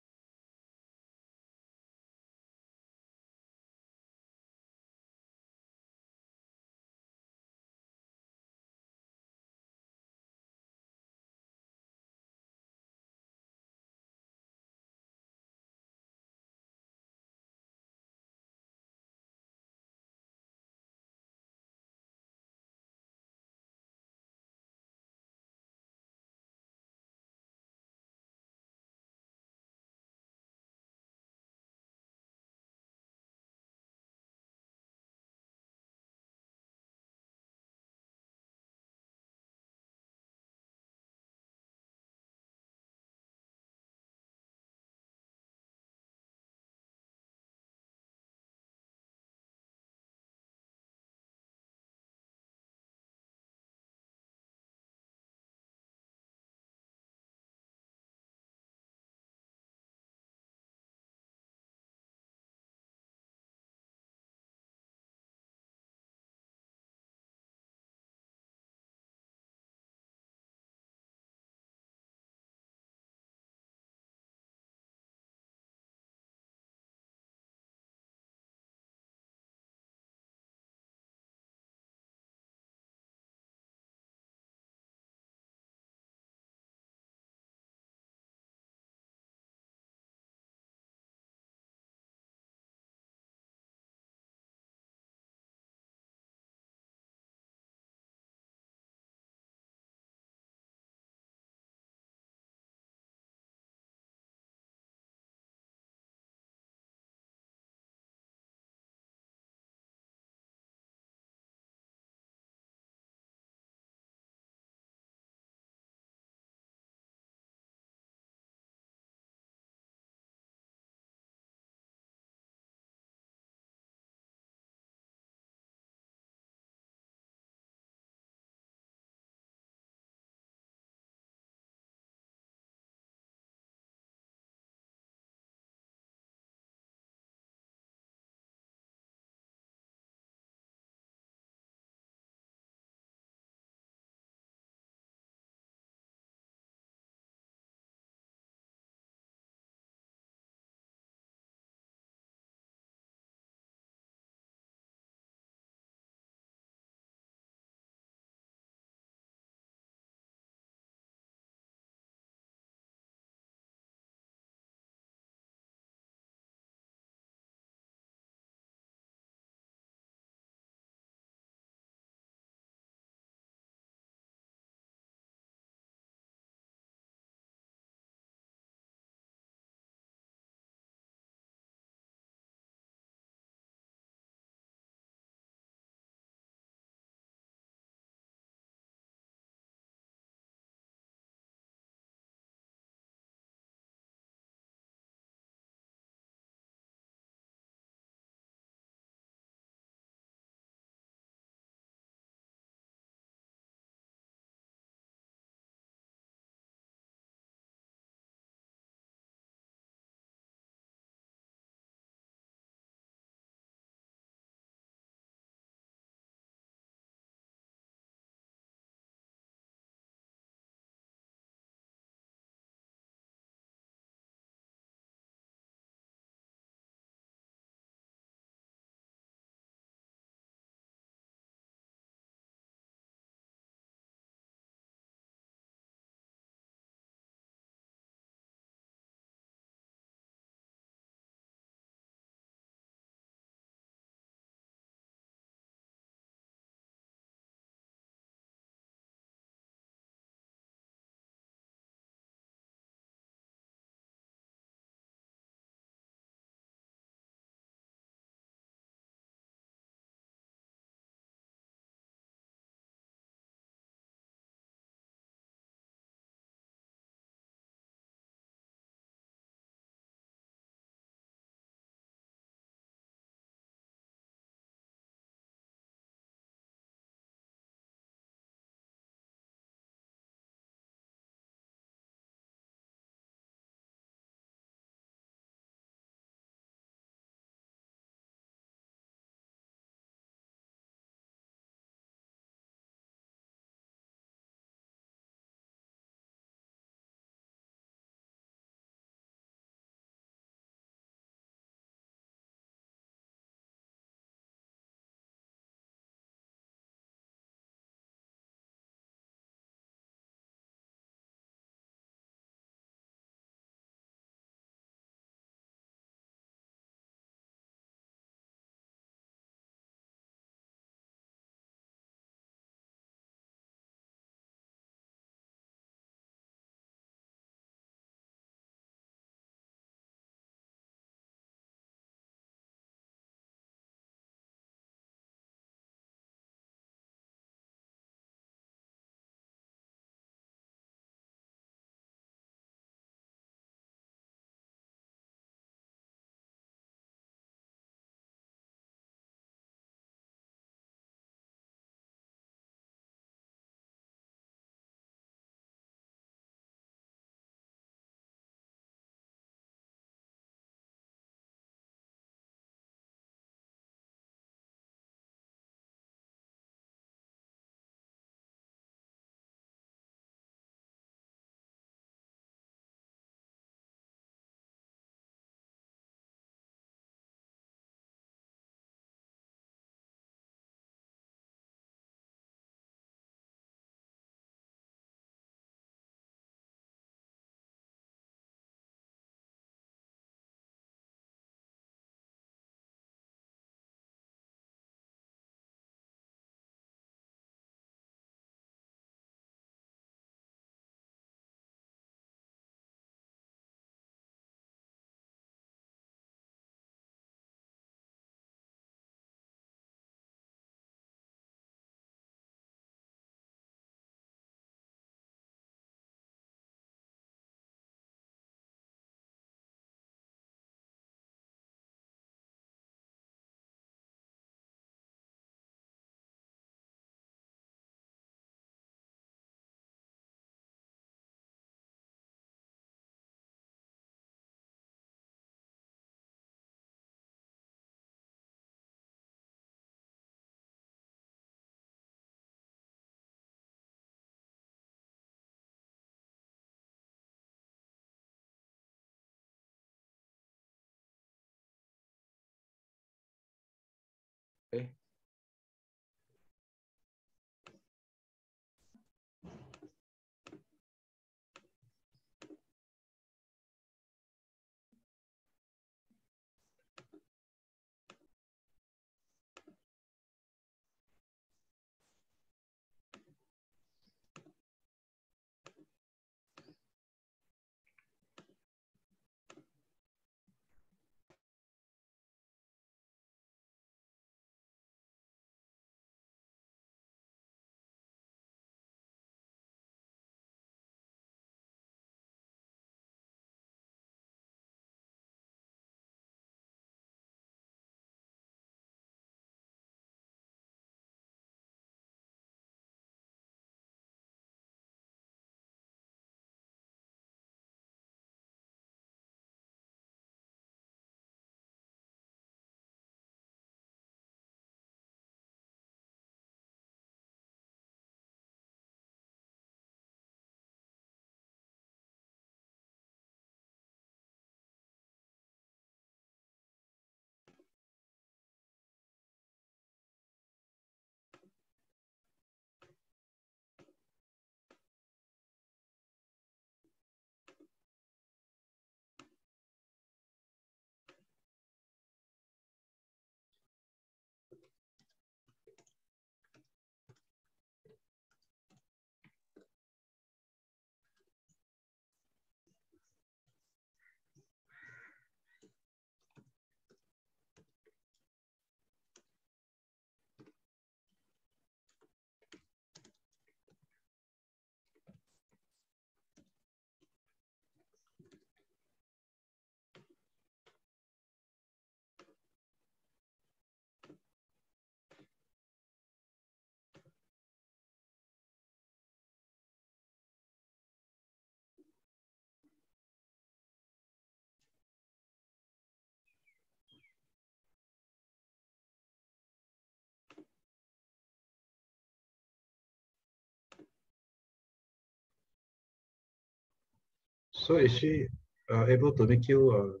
So is she able to make you?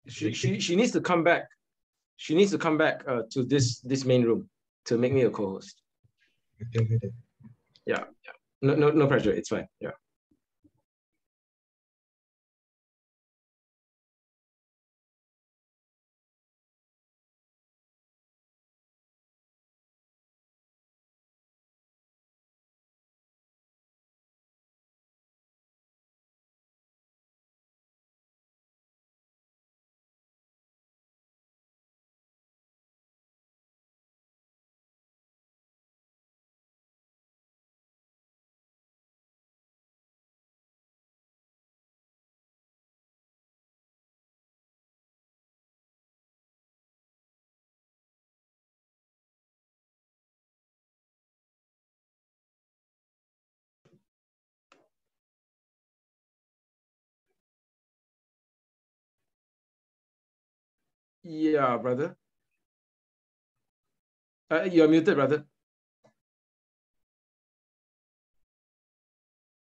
She needs to come back. She needs to come back to this main room to make me a co-host.
Okay.
Yeah. No pressure. It's fine. Yeah. Yeah, brother. You're muted, brother.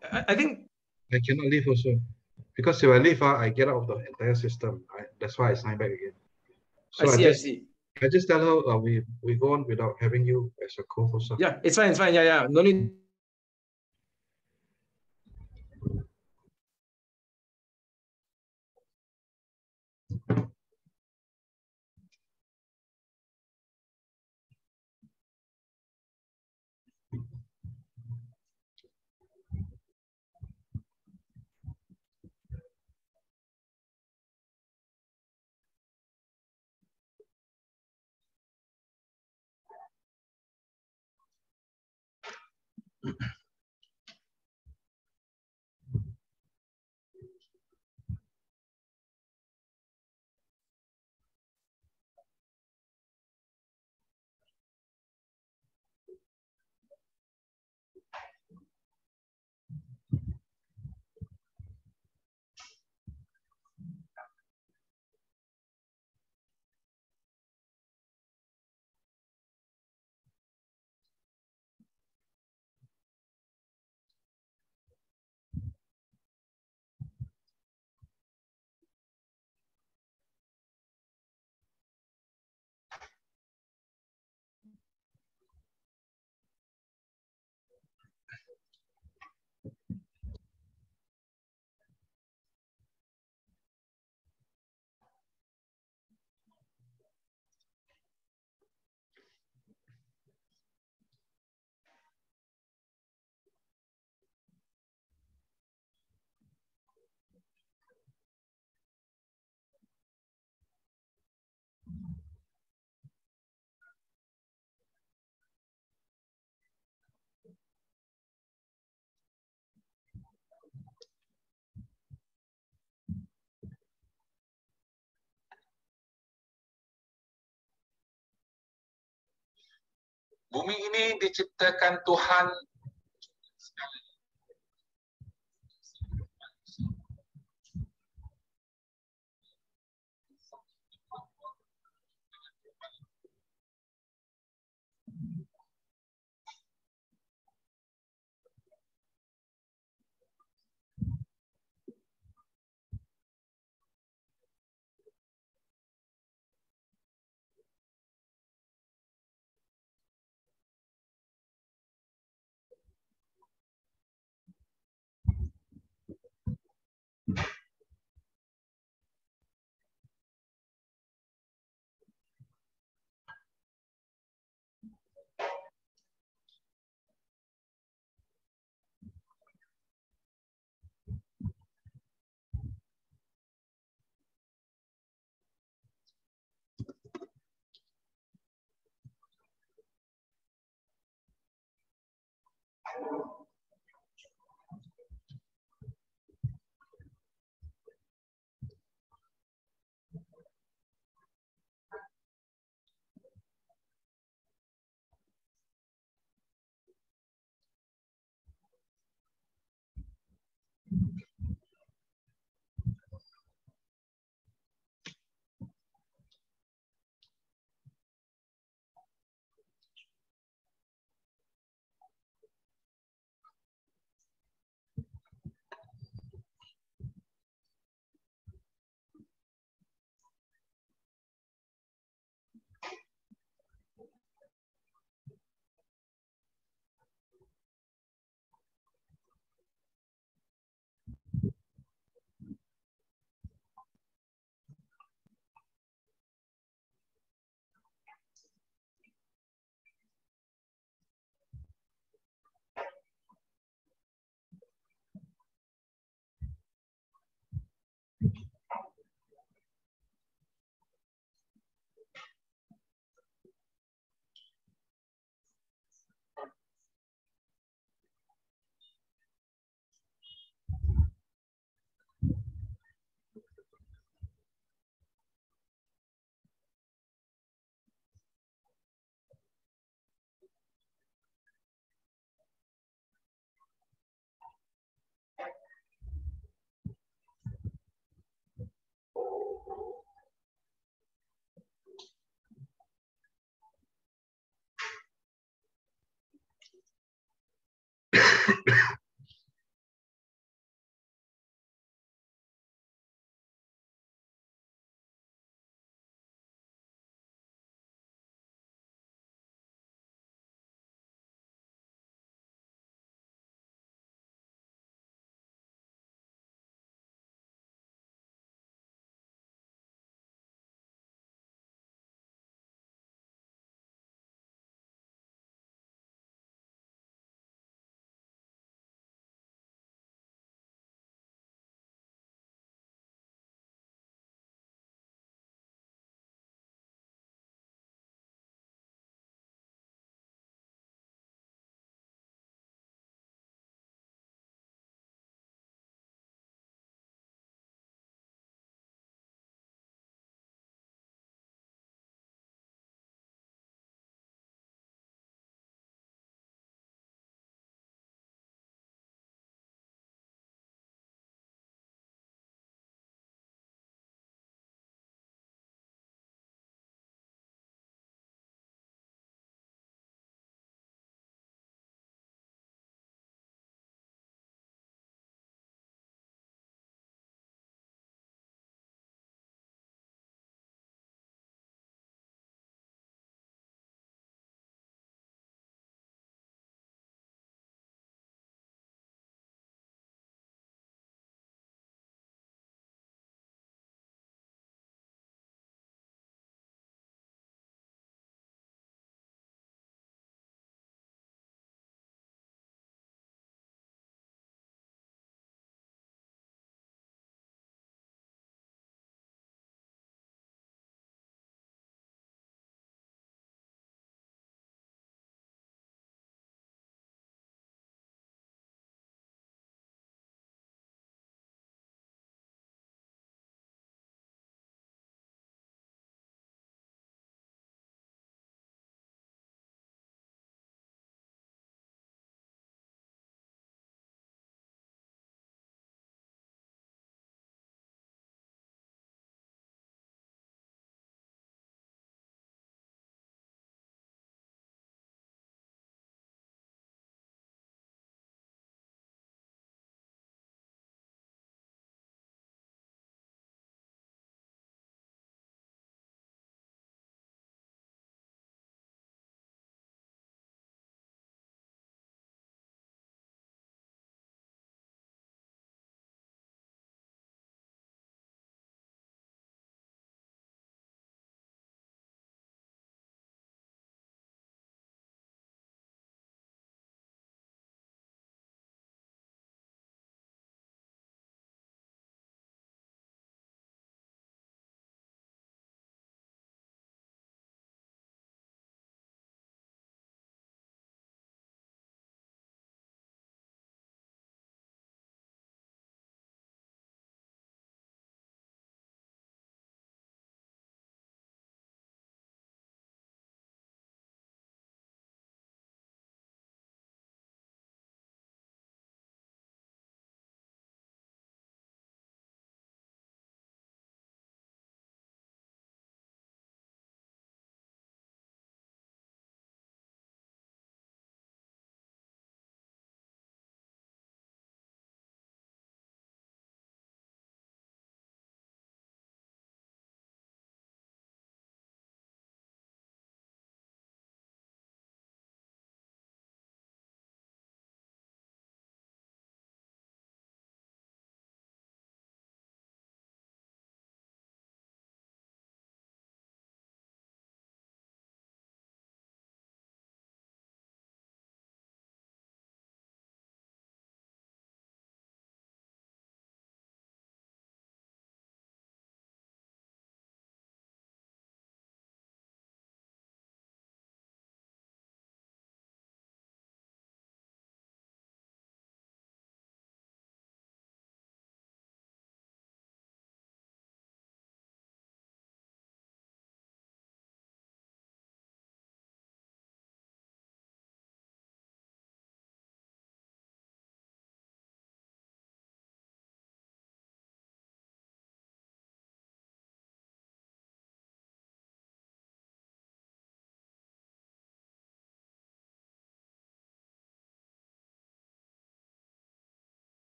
I think
I cannot leave also. Because if I leave, I get out of the entire system. That's why I sign back again. So
I see.
I just tell her we go on without having you as a co-host.
Yeah, it's fine. Yeah. No need.
Bumi ini diciptakan Tuhan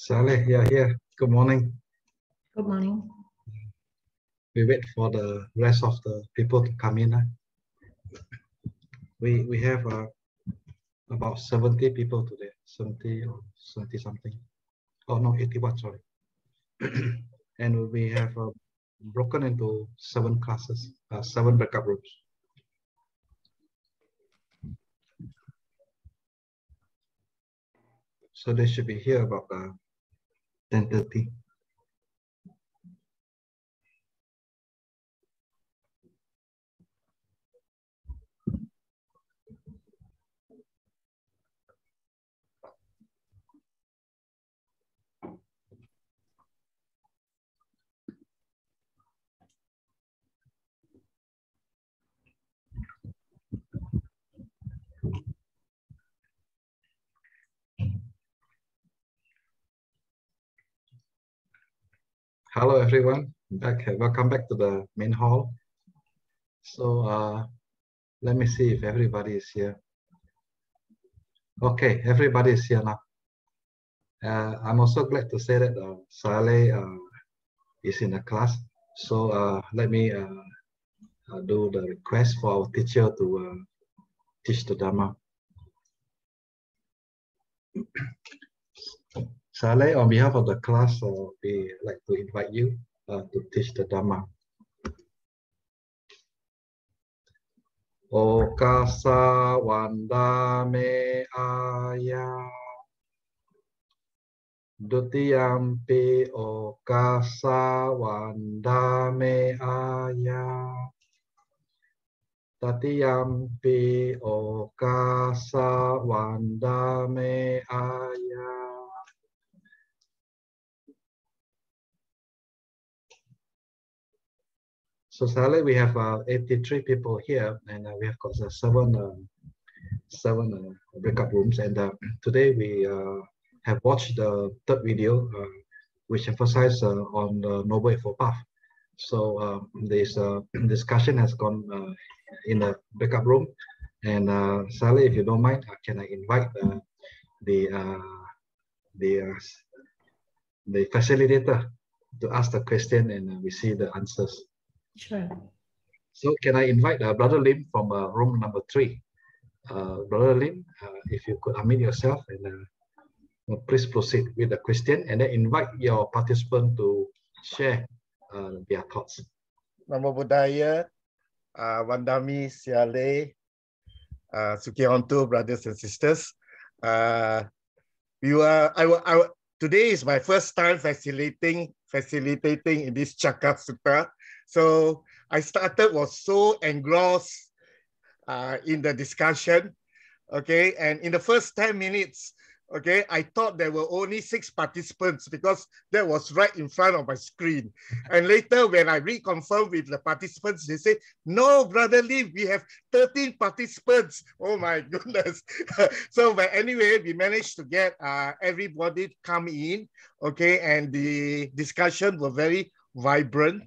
Saleh, you're here. Good morning.
Good morning.
We wait for the rest of the people to come in. We have about 70 people today. 70 or 70 something. Oh no, 81, sorry. And we have broken into 7 classes, 7 backup rooms. So they should be here about 10:30. Hello everyone, welcome back to the main hall. So let me see if everybody is here. Okay, everybody is here now. I'm also glad to say that Saleh is in the class. So let me do the request for our teacher to teach the Dhamma. Saleh, on behalf of the class, we like to invite you to teach the Dhamma. Okasa Wandame Aya Dutiyampi Okasa Wandame Aya Tatiyampi Okasa Wandame Aya. So Saleh, we have 83 people here, and we have got seven breakup rooms. And today we have watched the 3rd video, which emphasizes on the Noble Eightfold Path. So this discussion has gone in the breakup room. And Saleh, if you don't mind, can I invite the facilitator to ask the question and we see the answers?
Sure.
So can I invite Brother Lim from room number 3? Brother Lim, if you could unmute yourself and please proceed with the question, and then invite your participant to share their thoughts.
Namo Buddhaya, Vandami Siale, Sukianto, brothers and sisters. Today is my first time facilitating in this Cakka Sutta. So I was so engrossed in the discussion, okay, and in the first 10 minutes, okay, I thought there were only 6 participants because that was right in front of my screen. And later when I reconfirmed with the participants, they said, no, Brother Lim, we have 13 participants. Oh my goodness. So, but anyway, we managed to get everybody to come in, okay, and the discussion was very vibrant,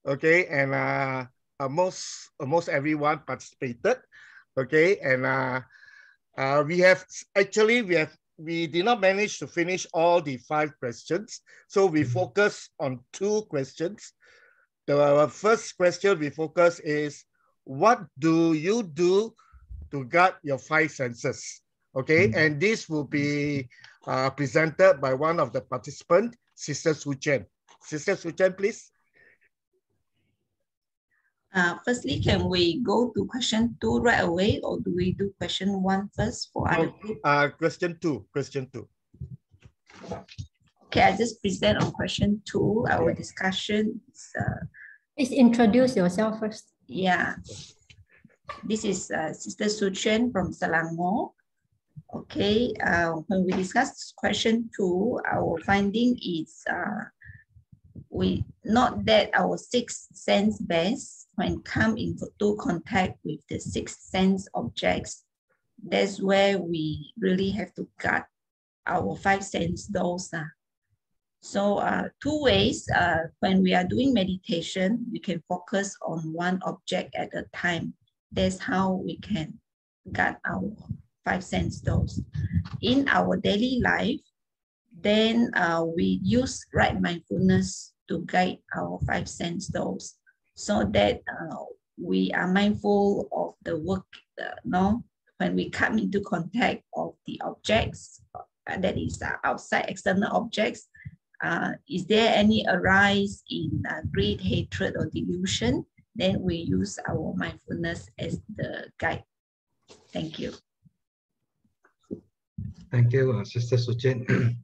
okay, and almost everyone participated, okay, and we did not manage to finish all the 5 questions, so we focus on 2 questions. The first question we focus is, what do you do to guard your 5 senses? Okay, and this will be presented by one of the participants, Sister Su Chen. Sister Su Chen, please.
Firstly, can we go to question 2 right away, or do we do question 1 first for other group?
Question 2.
Okay, I just present on question 2. Our discussion is
Please introduce yourself first.
Yeah. This is Sister Suchen from Selangor. Okay, when we discuss question 2, our finding is we not that our sixth sense best when come into contact with the sixth sense objects. That's where we really have to guard our five sense doors. So 2 ways, when we are doing meditation, we can focus on one object at a time. That's how we can guard our five sense doors. In our daily life, then we use right mindfulness to guide our five sense doors so that we are mindful of the work, when we come into contact of the objects, that is outside external objects. Is there any arise in greed, hatred, or delusion? Then we use our mindfulness as the guide. Thank you.
Thank you, Sister Suchen.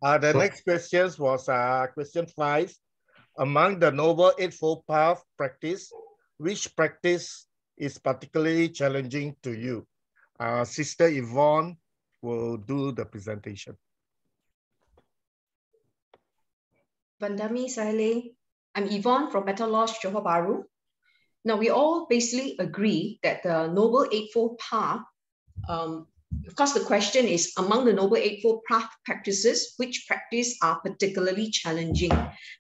The next question was question 5. Among the Noble Eightfold Path practice, which practice is particularly challenging to you? Sister Yvonne will do the presentation.
Vandami Saile. I'm Yvonne from Better Loss, Johor Bahru. Now, we all basically agree that the Noble Eightfold Path, of course, the question is, among the Noble Eightfold Path practices, which practice are particularly challenging?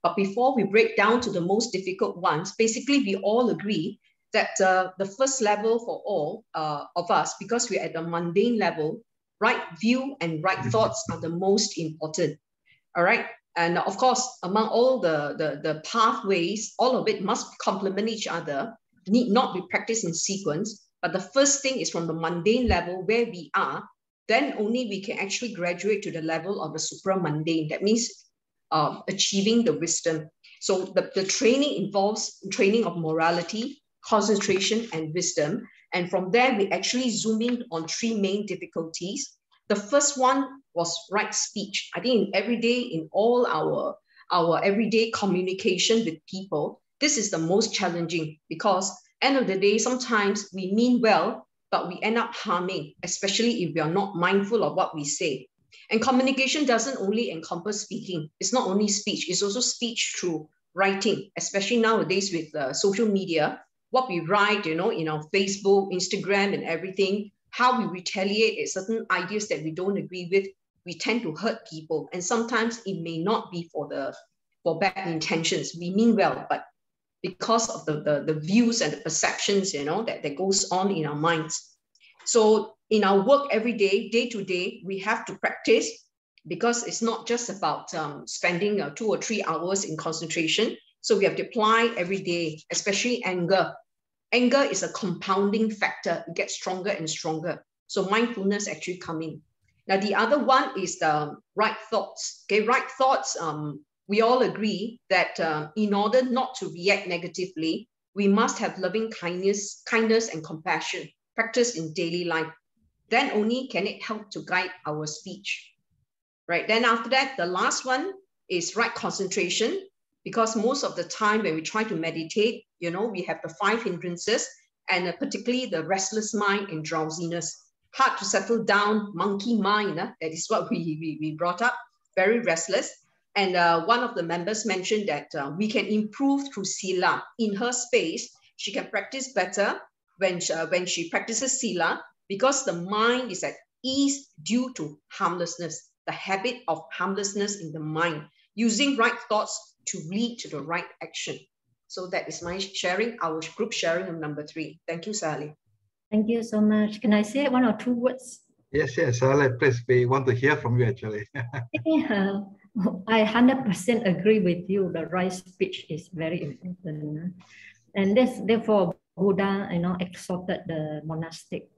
But before we break down to the most difficult ones, basically, we all agree that the first level for all of us, because we're at the mundane level, right view and right thoughts are the most important. All right. And of course, among all the pathways, all of it must complement each other, need not be practiced in sequence. But the first thing is from the mundane level where we are, then only we can actually graduate to the level of the supramundane. That means achieving the wisdom. So the training involves training of morality, concentration, and wisdom. And from there, we actually zoom in on 3 main difficulties. The first one was right speech. I think in all our everyday communication with people, this is the most challenging because end of the day, sometimes we mean well, but we end up harming, especially if we are not mindful of what we say. And communication doesn't only encompass speaking. It's not only speech, it's also speech through writing, especially nowadays with social media, what we write, in our Facebook, Instagram, and everything, how we retaliate at certain ideas that we don't agree with, we tend to hurt people. And sometimes it may not be for bad intentions. We mean well, but because of the views and the perceptions, that goes on in our minds. So in our work every day, day to day, we have to practice because it's not just about spending 2 or 3 hours in concentration. So we have to apply every day, especially anger. Anger is a compounding factor. It gets stronger and stronger. So mindfulness actually come in. Now, the other one is the right thoughts. Okay, right thoughts, we all agree that in order not to react negatively, we must have loving kindness and compassion practiced in daily life. Then only can it help to guide our speech. Right. Then after that, the last one is right concentration, because most of the time when we try to meditate, we have the 5 hindrances, and particularly the restless mind and drowsiness. Hard to settle down, monkey mind, that is what we brought up, very restless. And one of the members mentioned that we can improve through sila. In her space, she can practice better when she practices sila, because the mind is at ease due to harmlessness, the habit of harmlessness in the mind, using right thoughts to lead to the right action. So that is my sharing, our group sharing of number 3. Thank you, Sally.
Thank you so much. Can I say 1 or 2 words?
Yes, Sally, please, we want to hear from you actually.
Yeah, I 100% agree with you. The right speech is very important. And therefore, Buddha, exhorted the monastic.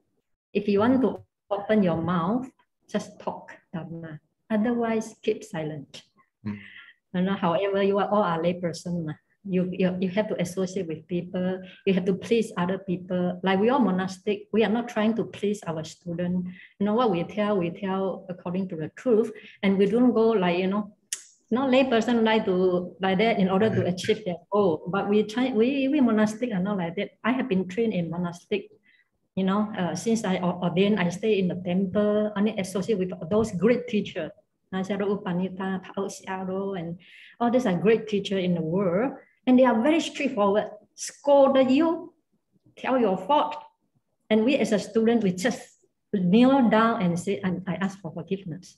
If you want to open your mouth, just talk Dhamma. Otherwise, keep silent. However, you are all a lay person. You have to associate with people. You have to please other people. Like we are monastic, we are not trying to please our student. What we tell according to the truth, and we don't go like not lay person like to like that in order to achieve their goal. But we monastic are not like that. I have been trained in monastic. You know, since I ordained, I stay in the temple, only associate with those great teachers. Upanita, and all these are great teachers in the world, and they are very straightforward. Scold you, tell your fault, and we as a student, we just kneel down and say, I ask for forgiveness.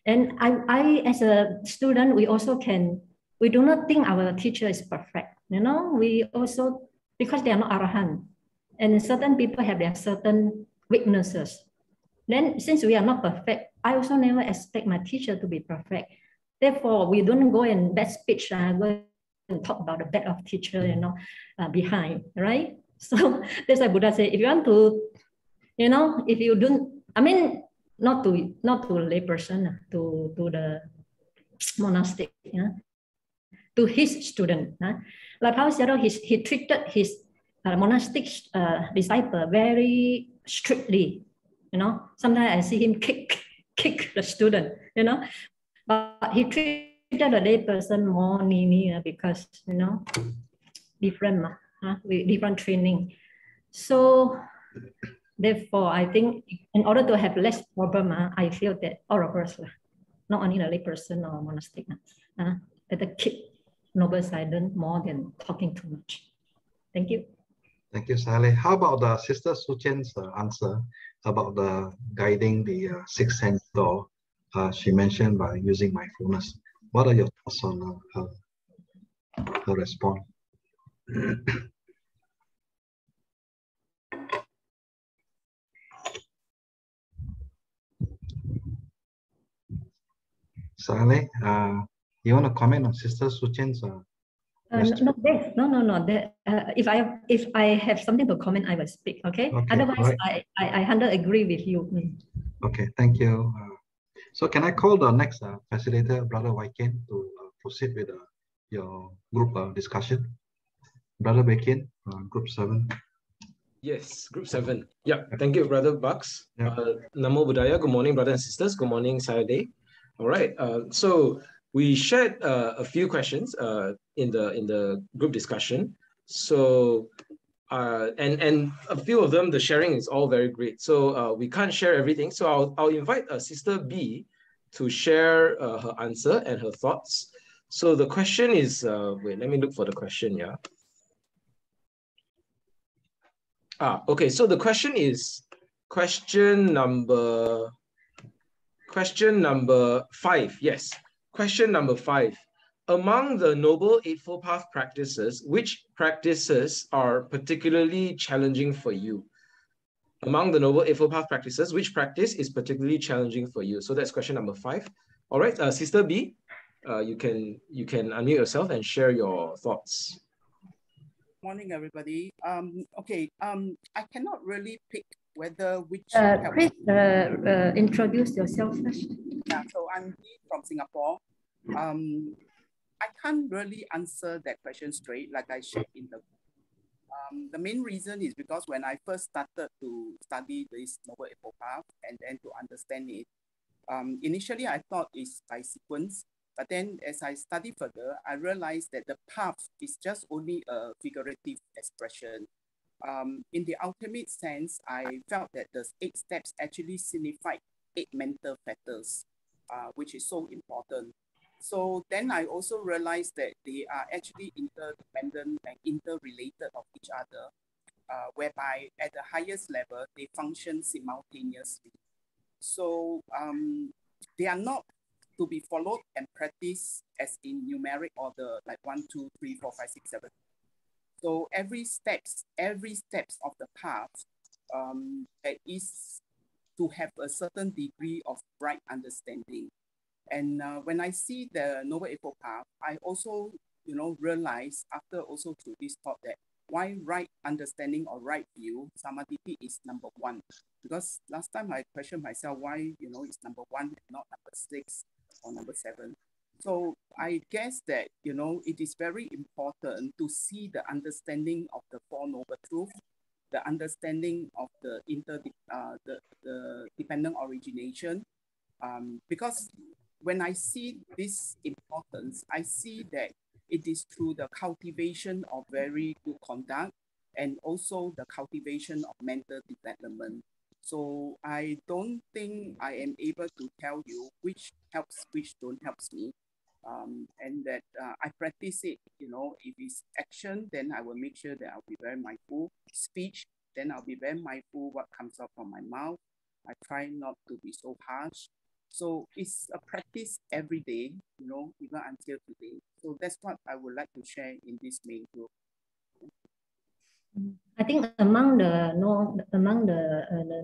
And I as a student, we also can, we do not think our teacher is perfect. You know, we also, because they are not arahant, and certain people have their certain weaknesses. Then since we are not perfect, I also never expect my teacher to be perfect. Therefore, we don't go and bad speech, go and talk about the bad of teacher, you know, behind, right? So that's why Buddha said, if you want to, you know, if you don't, I mean, not to lay person, to the monastic, yeah, to his student. Like how he treated his monastic disciple very strictly. You know, sometimes I see him kick the student. You know, but he treated the lay person more needy because, you know, different, with different training. So therefore, I think in order to have less problem, I feel that all of us, not only the lay person or monastic, better keep noble silent more than talking too much. Thank you.
Thank you, Saleh. How about the Sister Suchen's answer about the guiding the sixth sense door? She mentioned by using mindfulness. What are your thoughts on her response? Saleh, you want to comment on Sister Suchen's?
No. If I have something to comment, I will speak. Okay. Otherwise, right. I 100% agree with you.
Okay. Thank you. So can I call the next facilitator, Brother Waiken, to proceed with your group discussion? Brother Waiken, Group 7.
Yes, Group 7. Yeah. Thank you, Brother Bucks.
Yeah.
Namo Buddhaya. Good morning, brothers and sisters. Good morning, Saturday. All right. So we shared a few questions in the group discussion. So and a few of them, the sharing is all very great. So we can't share everything. So I'll invite Sister B to share her answer and her thoughts. So the question is, wait, let me look for the question. Yeah. Okay. So the question is question number 5. Yes. Question number 5. Among the Noble Eightfold Path practices, which practices are particularly challenging for you? Among the Noble Eightfold Path practices, which practice is particularly challenging for you? So that's question number 5. All right, Sister B, you can unmute yourself and share your thoughts.
Morning, everybody. I cannot really pick whether which.
Please introduce yourself first.
Yeah, so I'm from Singapore. I can't really answer that question straight, like I shared in the. The main reason is because when I first started to study this Noble Eightfold Path and then to understand it, initially I thought it's by sequence, but then as I study further, I realized that the path is just only a figurative expression. In the ultimate sense, I felt that the 8 steps actually signified 8 mental factors, which is so important. So then I also realized that they are actually interdependent and interrelated of each other, whereby at the highest level, they function simultaneously. So they are not to be followed and practiced as in numeric order, like 1, 2, 3, 4, 5, 6, 7. So every steps of the path that is to have a certain degree of right understanding. And when I see the Noble Eightfold Path, I also, realize after also through this thought that why right understanding or right view, samadhi is number 1. Because last time I questioned myself why, it's number 1 and not number 6 or number 7. So I guess that, it is very important to see the understanding of the Four Noble Truths, the understanding of the dependent origination, because when I see this importance, I see that it is through the cultivation of very good conduct and also the cultivation of mental development. So I don't think I am able to tell you which helps, which don't helps me. And that I practice it, you know, if it's action, then I will make sure that I'll be very mindful. Speech, then I'll be very mindful what comes out from my mouth. I try not to be so harsh. So it's a practice every day, you know, even until today. So that's what I would like to share in this main group.
I think among the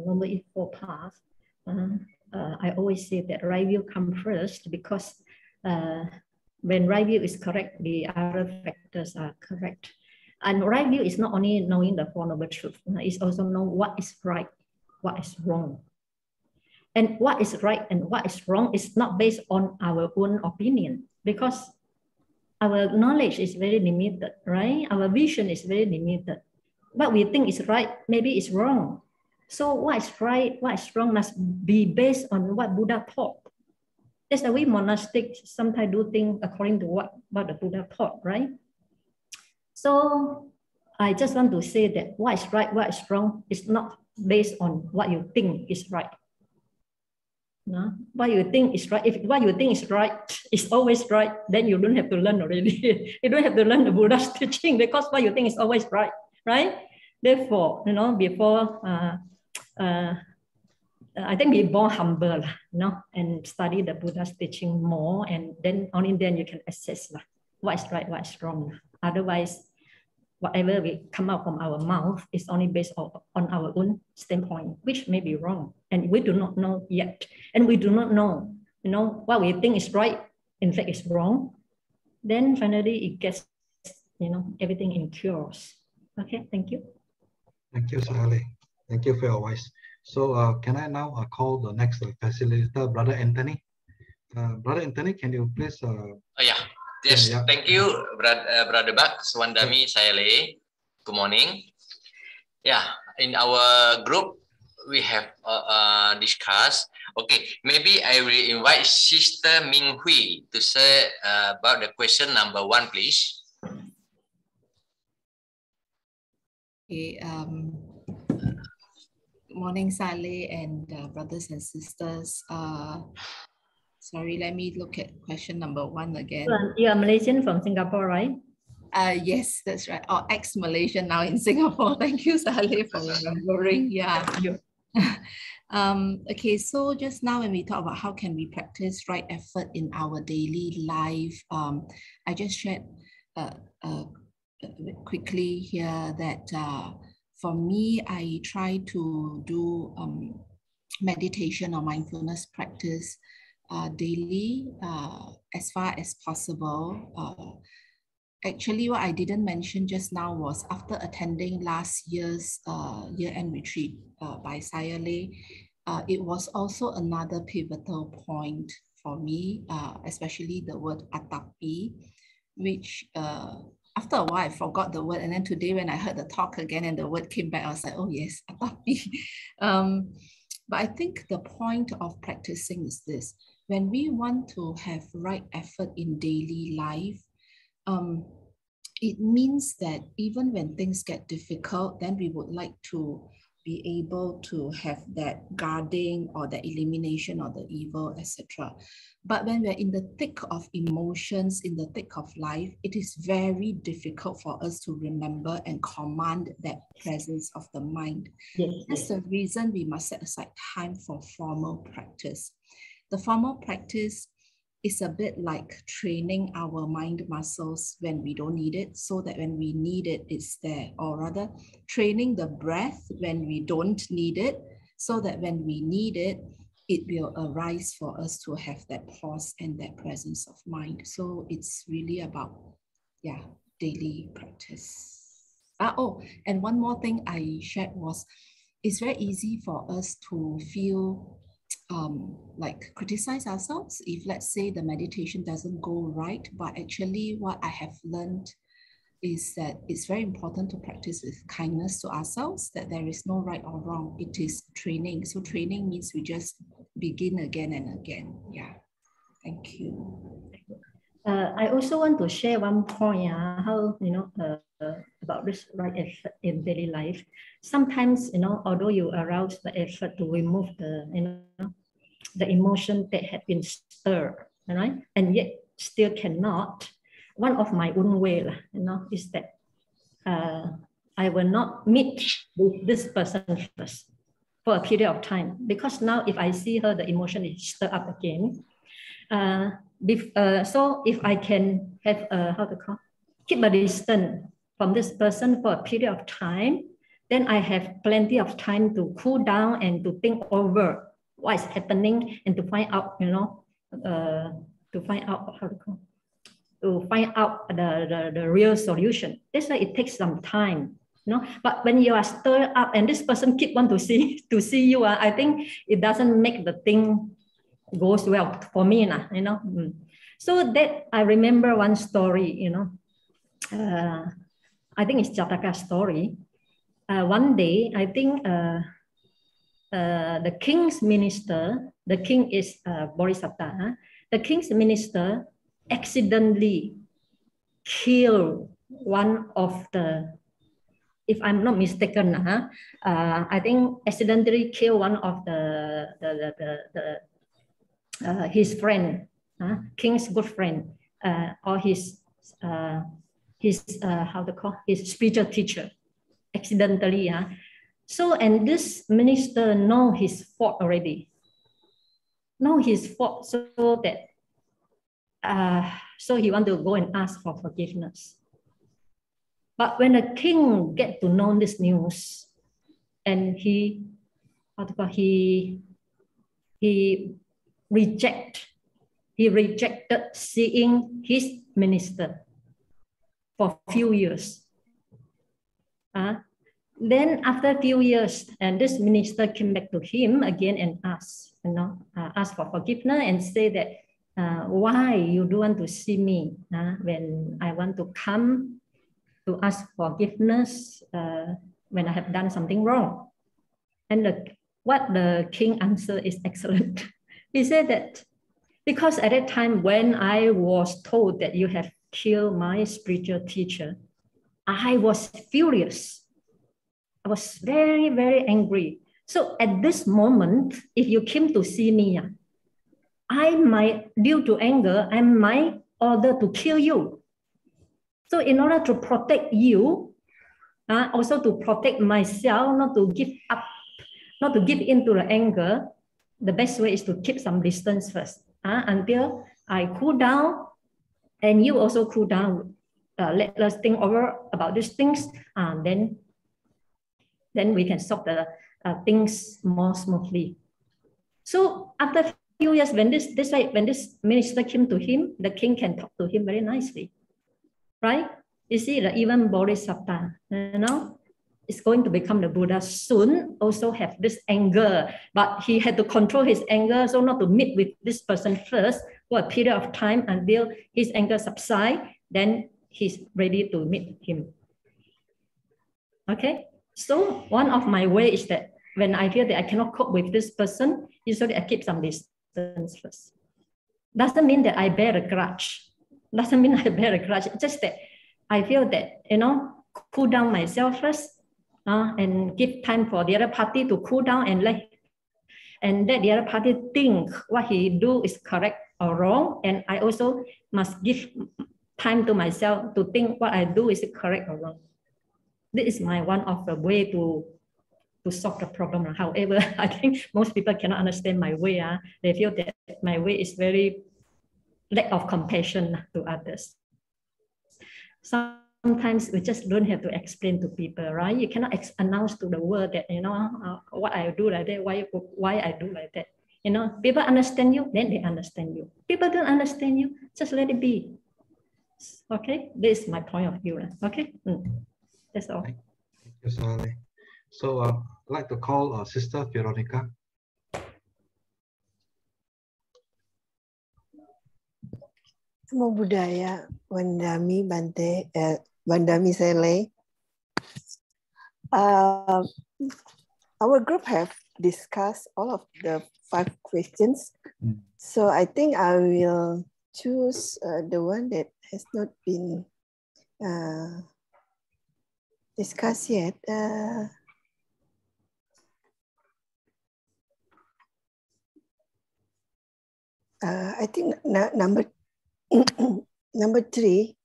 Noble Eightfold Path, I always say that right view comes first, because when right view is correct, the other factors are correct. And right view is not only knowing the Four Noble Truths, it's also know what is right, what is wrong. And what is right and what is wrong is not based on our own opinion, because our knowledge is very limited, right? Our vision is very limited. What we think is right, maybe it's wrong. So what is right, what is wrong must be based on what Buddha taught. That's why we monastics sometimes do things according to what the Buddha taught, right? So I just want to say that what is right, what is wrong is not based on what you think is right. No? What you think is right, if what you think is right is always right, then you don't have to learn already. You don't have to learn the Buddha's teaching, because what you think is always right, right? Therefore, you know, before I think be more humble, you know, and study the Buddha's teaching more, and then only then you can assess what is right, what is wrong. Otherwise, whatever we come out from our mouth is only based on our own standpoint, which may be wrong, and we do not know yet, and we do not know, you know, what we think is right, in fact, is wrong. Then finally, it gets, you know, everything in chaos. Okay, thank you.
Thank you, Sally. Thank you for your voice. So can I now call the next facilitator, Brother Anthony? Brother Anthony, can you please?
Yes, thank you, Brother Bak, Swandami Sayale. Good morning. Yeah, in our group, we have discussed. Okay, maybe I will invite Sister Ming Hui to say about the question number 1, please.
Okay, good morning, Saleh and brothers and sisters. Sorry, let me look at question number 1 again.
You are Malaysian from Singapore, right?
Yes, that's right. Or ex-Malaysian now in Singapore. Thank you, Saleh, for remembering. Yeah. Okay, so just now when we talk about how can we practice right effort in our daily life, I just shared quickly here that for me, I try to do meditation or mindfulness practice daily as far as possible. Actually, what I didn't mention just now was after attending last year's year-end retreat by Sayale, it was also another pivotal point for me, especially the word atapi, which after a while I forgot the word, and then today when I heard the talk again and the word came back, I was like, oh yes, atapi. But I think the point of practicing is this: when we want to have right effort in daily life, it means that even when things get difficult, then we would like to be able to have that guarding or the elimination of the evil, etc. But when we're in the thick of emotions, in the thick of life, it is very difficult for us to remember and command that presence of the mind. That's the reason we must set aside time for formal practice. The formal practice is a bit like training our mind muscles when we don't need it, so that when we need it, it's there. Or rather, training the breath when we don't need it, so that when we need it, it will arise for us to have that pause and that presence of mind. So it's really about, daily practice. Oh, and one more thing I shared was, it's very easy for us to feel like criticize ourselves if, let's say, the meditation doesn't go right. But actually what I have learned is that it's very important to practice with kindness to ourselves, that there is no right or wrong. It is training. So training means we just begin again and again. Yeah. Thank you.
I also want to share one point, how, about this right effort in daily life. Sometimes, although you arouse the effort to remove the emotion that had been stirred, right? And yet still cannot. One of my own way, is that I will not meet with this person first for a period of time, because now if I see her, the emotion is stirred up again. So if I can have keep a distance from this person for a period of time, then I have plenty of time to cool down and to think over what is happening and to find out, the real solution. That's why it takes some time. But when you are stirred up and this person keep want to see you, I think it doesn't make the thing goes well for me, So that I remember one story, I think it's Jataka story. One day, I think the king's minister, the king is Bodhisattva, the king's minister accidentally killed one of the, if I'm not mistaken, I think accidentally killed one of his friend, king's good friend, or his his spiritual teacher, accidentally. So, and this minister know his fault already, so that so he want to go and ask for forgiveness. But when the king get to know this news, and he rejected seeing his minister for a few years. Then after a few years, and this minister came back to him again and asked for forgiveness and say that why you don't want to see me when I want to come to ask forgiveness when I have done something wrong. And what the king answered is excellent. He said that because at that time when I was told that you have killed my spiritual teacher, I was furious. I was very, very angry. So at this moment, if you came to see me, I might, due to anger, I might order to kill you. So in order to protect you, also to protect myself, not to give up, not to give in to the anger, the best way is to keep some distance first until I cool down and you also cool down. Let us think over about these things, and then we can solve the things more smoothly. So after a few years, when this minister came to him, the king can talk to him very nicely, right? You see, even Bodhisattva, is going to become the Buddha soon, also have this anger, but he had to control his anger, so not to meet with this person first for a period of time until his anger subsides, then he's ready to meet him. Okay, so one of my ways is that when I feel that I cannot cope with this person, usually I keep some distance first. Doesn't mean that I bear a grudge. Doesn't mean I bear a grudge. It's just that I feel that, cool down myself first, and give time for the other party to cool down and let the other party think what he do is correct or wrong. And I also must give time to myself to think what I do is correct or wrong. This is one of the way to solve the problem. However, I think most people cannot understand my way. They feel that my way is very lack of compassion to others. Sometimes we just don't have to explain to people, right? You cannot announce to the world that, what I do like that, why I do like that. People understand you, then they understand you. People don't understand you, just let it be. Okay, this is my point of view. Okay, that's all.
Thank you, Sally. So I'd like to call Sister Veronica.
Namo Buddhaya, Vandami Bante, Vandami Sele. Our group have discussed all of the 5 questions, So I think I will choose the one that has not been discussed yet. I think number 3.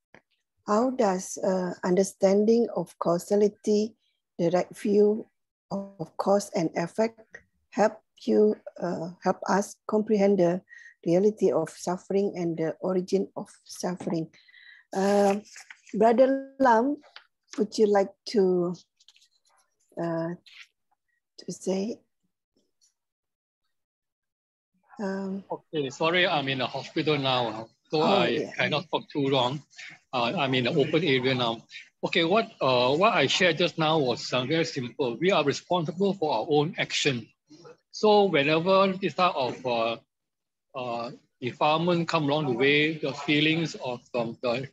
How does understanding of causality, the right view of cause and effect, help us comprehend the reality of suffering and the origin of suffering? Brother Lam, would you like to say?
Okay, sorry, I'm in a hospital now, so I cannot talk too long. I'm in an open area now. Okay, what I shared just now was very simple. We are responsible for our own action. So whenever this type of defilement come along the way, the feelings of the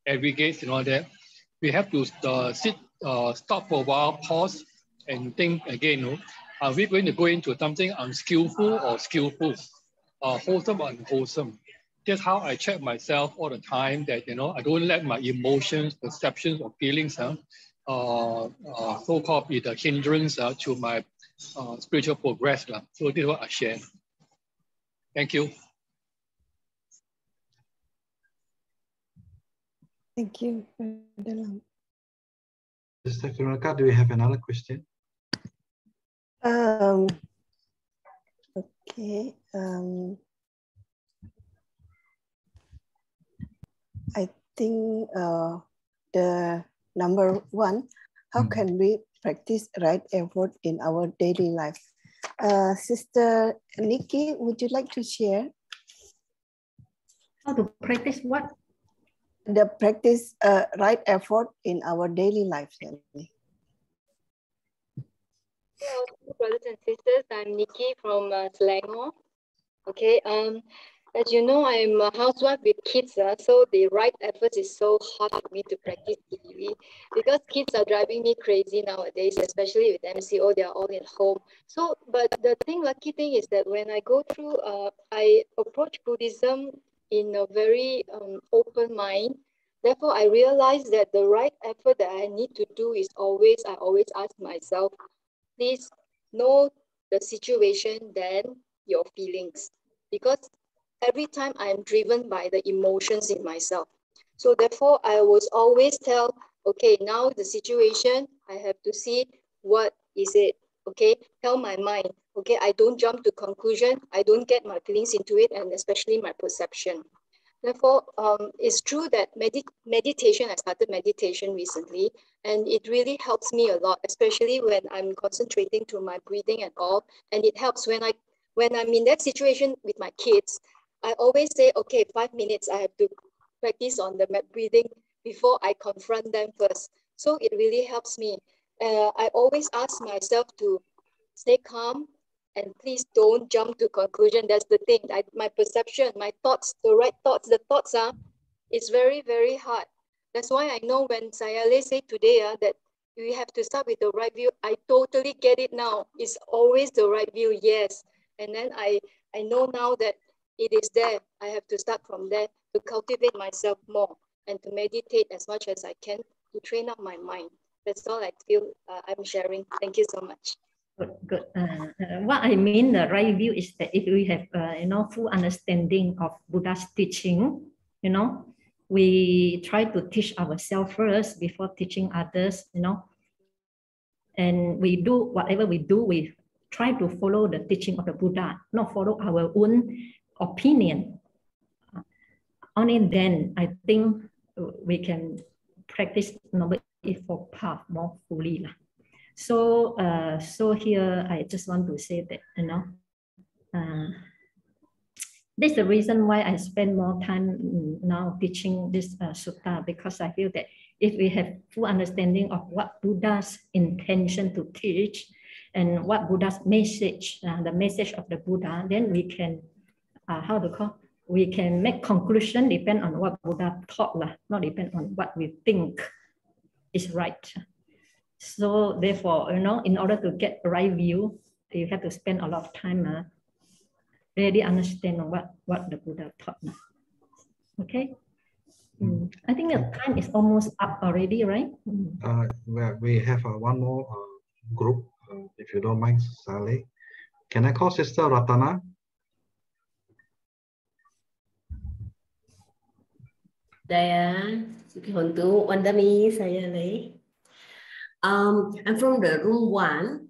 aggregates and all that, we have to stop for a while, pause, and think again. Are we going to go into something unskillful or skillful, wholesome or unwholesome? That's how I check myself all the time, that I don't let my emotions, perceptions, or feelings so-called be the hindrance to my spiritual progress. So this is what I share. Thank you.
Thank you.
Sister Veronica, do we have another question?
Okay. I think the number 1, how can we practice right effort in our daily life? Sister Nikki, would you like to share?
How to practice what?
The practice right effort in our daily life.
Brothers and sisters, I'm Nikki from Selangor. Okay, as you know, I'm a housewife with kids, so the right effort is so hard for me to practice daily because kids are driving me crazy nowadays, especially with MCO, they are all at home. So, but the lucky thing is that when I go through, I approach Buddhism in a very open mind. Therefore, I realize that the right effort that I need to do is I always ask myself, please know the situation than your feelings, because every time I am driven by the emotions in myself. So therefore, I was always tell, okay, now the situation, I have to see what is it, okay? Tell my mind, okay, I don't jump to conclusion, I don't get my feelings into it, and especially my perception. Therefore, it's true that meditation, I started meditation recently, and it really helps me a lot, especially when I'm concentrating to my breathing and all. And it helps when I'm in that situation with my kids. I always say, okay, 5 minutes, I have to practice on the breathing before I confront them first. So it really helps me. I always ask myself to stay calm, and please don't jump to conclusion. That's the thing. My perception, my thoughts, the right thoughts, the thoughts it's very, very hard. That's why I know when Sayale said today that we have to start with the right view. I totally get it now. It's always the right view, yes. And then I know now that it is there. I have to start from there to cultivate myself more and to meditate as much as I can to train up my mind. That's all I feel I'm sharing. Thank you so much.
Good. What I mean, the right view is that if we have, full understanding of Buddha's teaching, we try to teach ourselves first before teaching others, and we do whatever we do, we try to follow the teaching of the Buddha, not follow our own opinion. Only then I think we can practice Noble Eightfold Path more fully. So here I just want to say that, this is the reason why I spend more time now teaching this sutta, because I feel that if we have full understanding of what Buddha's intention to teach and what Buddha's message, the message of the Buddha, then we can, we can make conclusion depend on what Buddha taught, not depend on what we think is right. So therefore, in order to get the right view, you have to spend a lot of time really understand what the Buddha taught me. Okay. I think the time is almost up already, right?
We have one more group, if you don't mind, Saleh. Can I call Sister Ratana?
I'm from the room 1.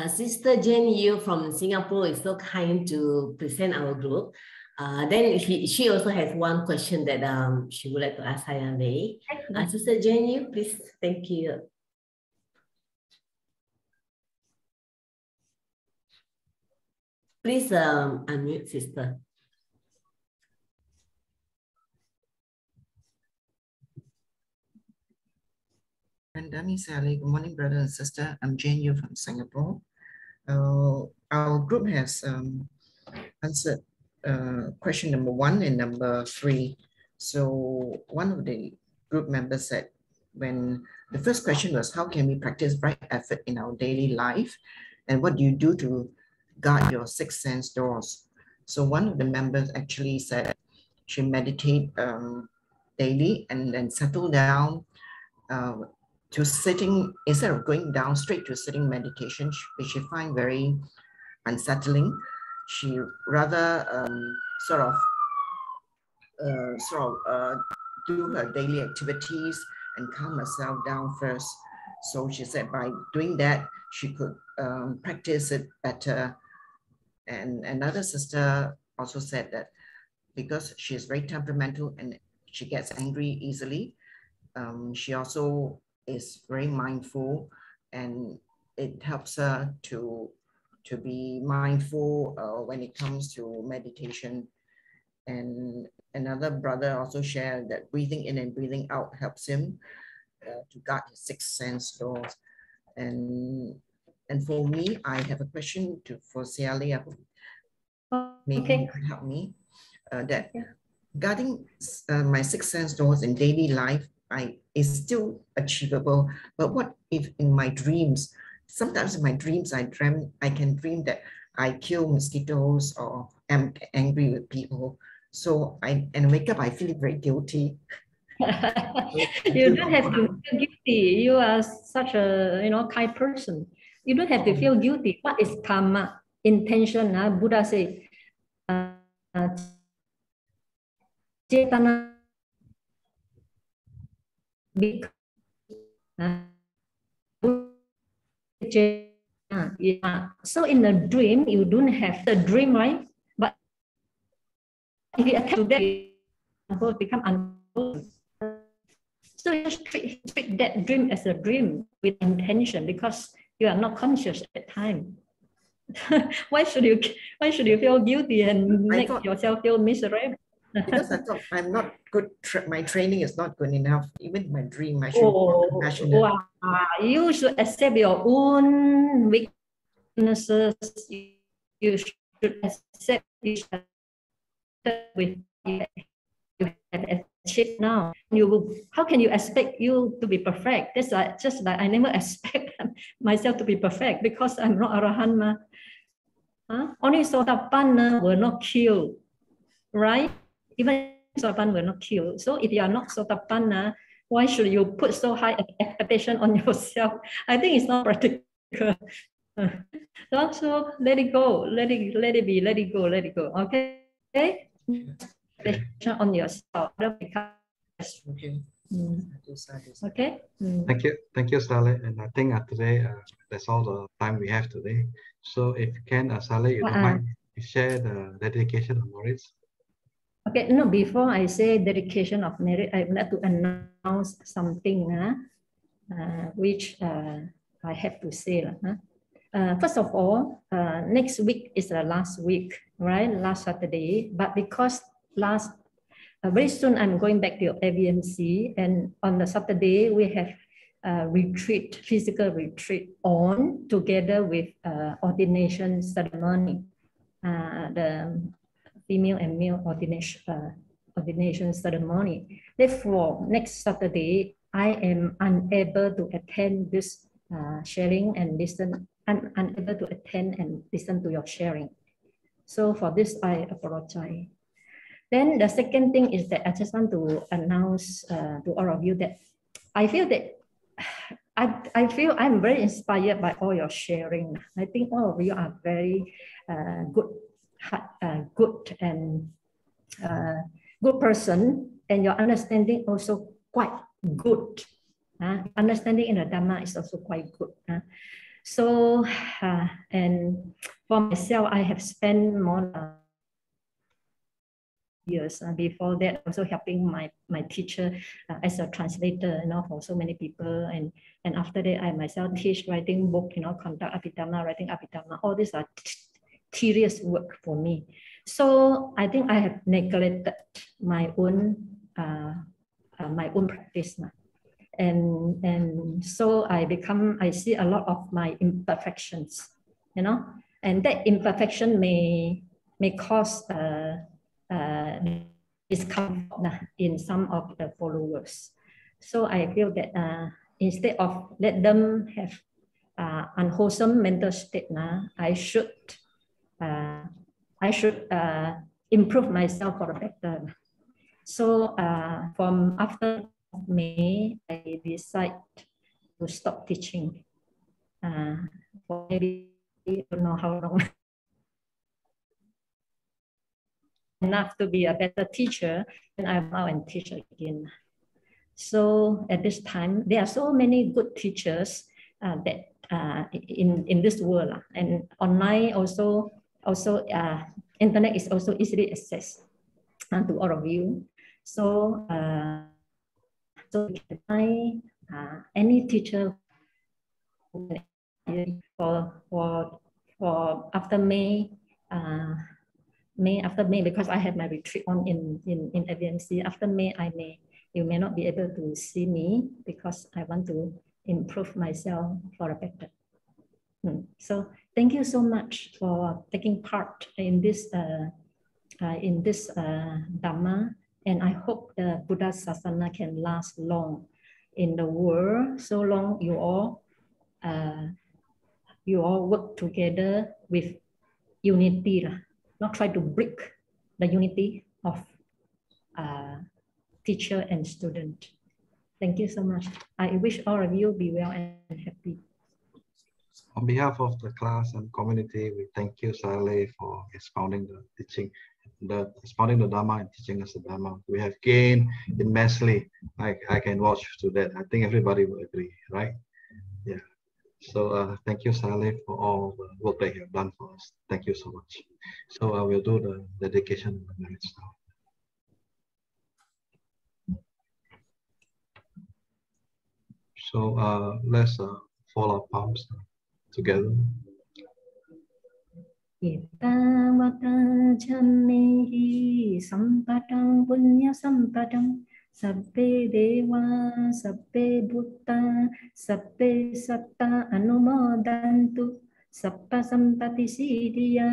Sister Jane Yu from Singapore is so kind to present our group. Then she also has one question that she would like to ask Saya Lei. Sister Jane Yu, please. Thank you. Please unmute, sister.
Dhamma Sally, good morning, brother and sister. I'm Jane Yu from Singapore. Our group has answered question number 1 and number 3. So one of the group members said, when the first question was, how can we practice right effort in our daily life? And what do you do to guard your 6 sense doors? So one of the members actually said she meditate daily and then settle down to sitting, instead of going down straight to sitting meditation, which she find very unsettling. She rather do her daily activities and calm herself down first. So she said by doing that, she could practice it better. And another sister also said that because she is very temperamental and she gets angry easily, she also is very mindful, and it helps her to be mindful when it comes to meditation. And another brother also shared that breathing in and breathing out helps him to guard his 6 sense doors. And for me, I have a question for Siali. Maybe you could help me. That guarding my 6 sense doors in daily life is still achievable, but what if in my dreams, sometimes in my dreams I can dream that I kill mosquitoes or am angry with people. So I wake up, I feel very guilty.
You don't have to feel guilty. You are such a kind person. You don't have to feel guilty. What is karma? Intention. Buddha say, Cetana. So in a dream, you don't have the dream, right? But if you attach to that, it become unwholesome. So you treat that dream as a dream with intention, because you are not conscious at that time. Why should you feel guilty and make yourself feel miserable?
Because I thought I'm not good, my training is not good enough. Even in my dream, I should be compassionate.
Wow. You should accept your own weaknesses. You should accept with you have achieved now. How can you expect you to be perfect? That's just like I never expect myself to be perfect, because I'm not Arahant. Only Sotapanna will not kill, right? Even Sotapanna will not kill. So if you are not Sotapanna, why should you put so high expectation on yourself? I think it's not practical. So let it go, let it be, let it go. Okay? Expectation on yourself.
Okay.
Okay.
Thank you, Saleh. And I think today that's all the time we have today. So if you can, Saleh, you don't mind, you share the dedication of merits.
Okay, no, before I say dedication of merit, I would like to announce something which I have to say. First of all, next week is the last week, right? Last Saturday. But because very soon I'm going back to AVMC, and on the Saturday we have physical retreat on together with ordination ceremony. The female and male ordination ceremony. Therefore, next Saturday, I am unable to attend this sharing and listen. I'm unable to attend and listen to your sharing. So for this, I apologize. Then the second thing is that I just want to announce to all of you that I feel that I feel I'm very inspired by all your sharing. I think all of you are very good and good person, and your understanding also quite good. Understanding in the Dhamma is also quite good. So, and for myself, I have spent more years before that, also helping my teacher as a translator, for so many people, and after that I myself teach, writing book, conduct Abhidhamma, writing Abhidhamma. All these are tedious work for me. So I think I have neglected my own practice now. And so I see a lot of my imperfections, and that imperfection may cause discomfort in some of the followers. So I feel that instead of let them have unwholesome mental state, I should improve myself for the better. So from after May, I decide to stop teaching for maybe I don't know how long. Enough to be a better teacher, and I'm out and teach again. So at this time, there are so many good teachers that in this world, and online also internet is also easily accessed to all of you. So so you can find any teacher for after May. After May, because I have my retreat on in AVMC. After May, you may not be able to see me because I want to improve myself for a better. So thank you so much for taking part in this Dhamma, and I hope the Buddha Sasana can last long in the world. So long you all work together with unity. Not try to break the unity of teacher and student. Thank you so much. I wish all of you be well and happy.
On behalf of the class and community, we thank you, Saleh, for expounding the teaching, expounding the Dhamma and teaching us the Dhamma. We have gained immensely. I can vouch to that. I think everybody will agree, right? Yeah. So thank you, Saleh, for all the work that you have done for us. Thank you so much. So I will do the dedication in the minutes now. So let's fold our palms together. Itavata jannehi sampadang punya sampadang sabbe deva sabbe bhutta sabbe satta anumodantu sabba sampati siddhya.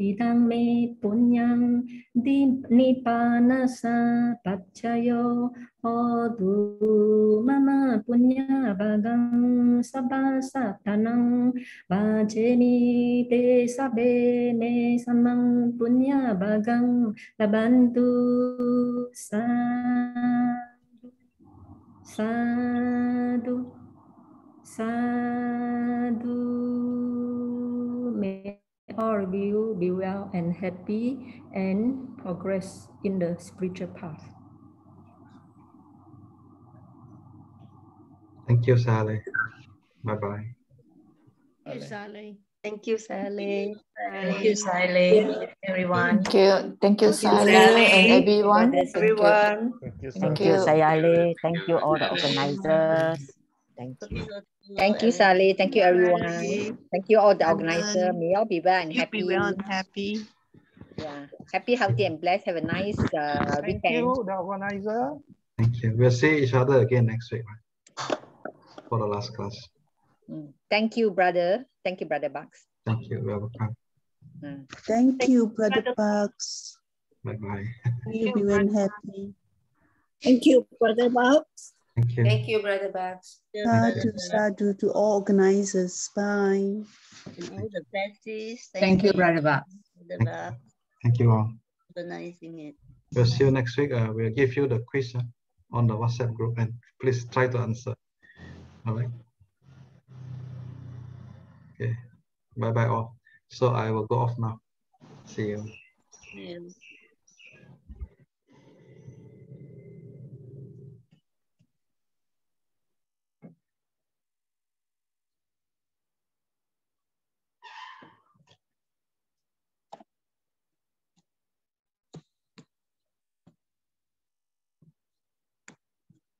Idang me punyang nipanasa pacayo hodu mama punya bagang sabasa tanang bajeni te sabe me samang punya bagang labantu sadu sadu. May all of you be well and happy and progress in the spiritual path. Thank you, Saleh. Bye-bye.
Thank you, Saleh.
Thank you, Saleh.
Thank you, Saleh, everyone.
Thank you, Saleh, and everyone.
Everyone.
Thank you, Saleh. Thank you, all the organizers. Thank you.
Thank you, Saleh. Thank you, everyone. Thank you, all the organizers. May all be well and happy.
Be well and happy.
Yeah, happy, healthy, and blessed. Have a nice weekend.
Thank you, the organizer.
Thank you. We'll see each other again next week, right? For the last class.
Thank you, brother. Thank you, Brother Bucks.
Thank you. Welcome.
Thank you, Brother Bucks.
Bye-bye.
You be well and happy.
Thank you, Brother Bucks.
Thank you.
Thank you, Brother Bucks.
Sadhu, sadhu to all organizers. Bye.
And all the best.
Thank you, Brother Bob.
Thank you all.
Organizing it.
We'll see you next week. We'll give you the quiz on the WhatsApp group, and please try to answer. All right. Okay. Bye bye all. So I will go off now. See you.
Yeah.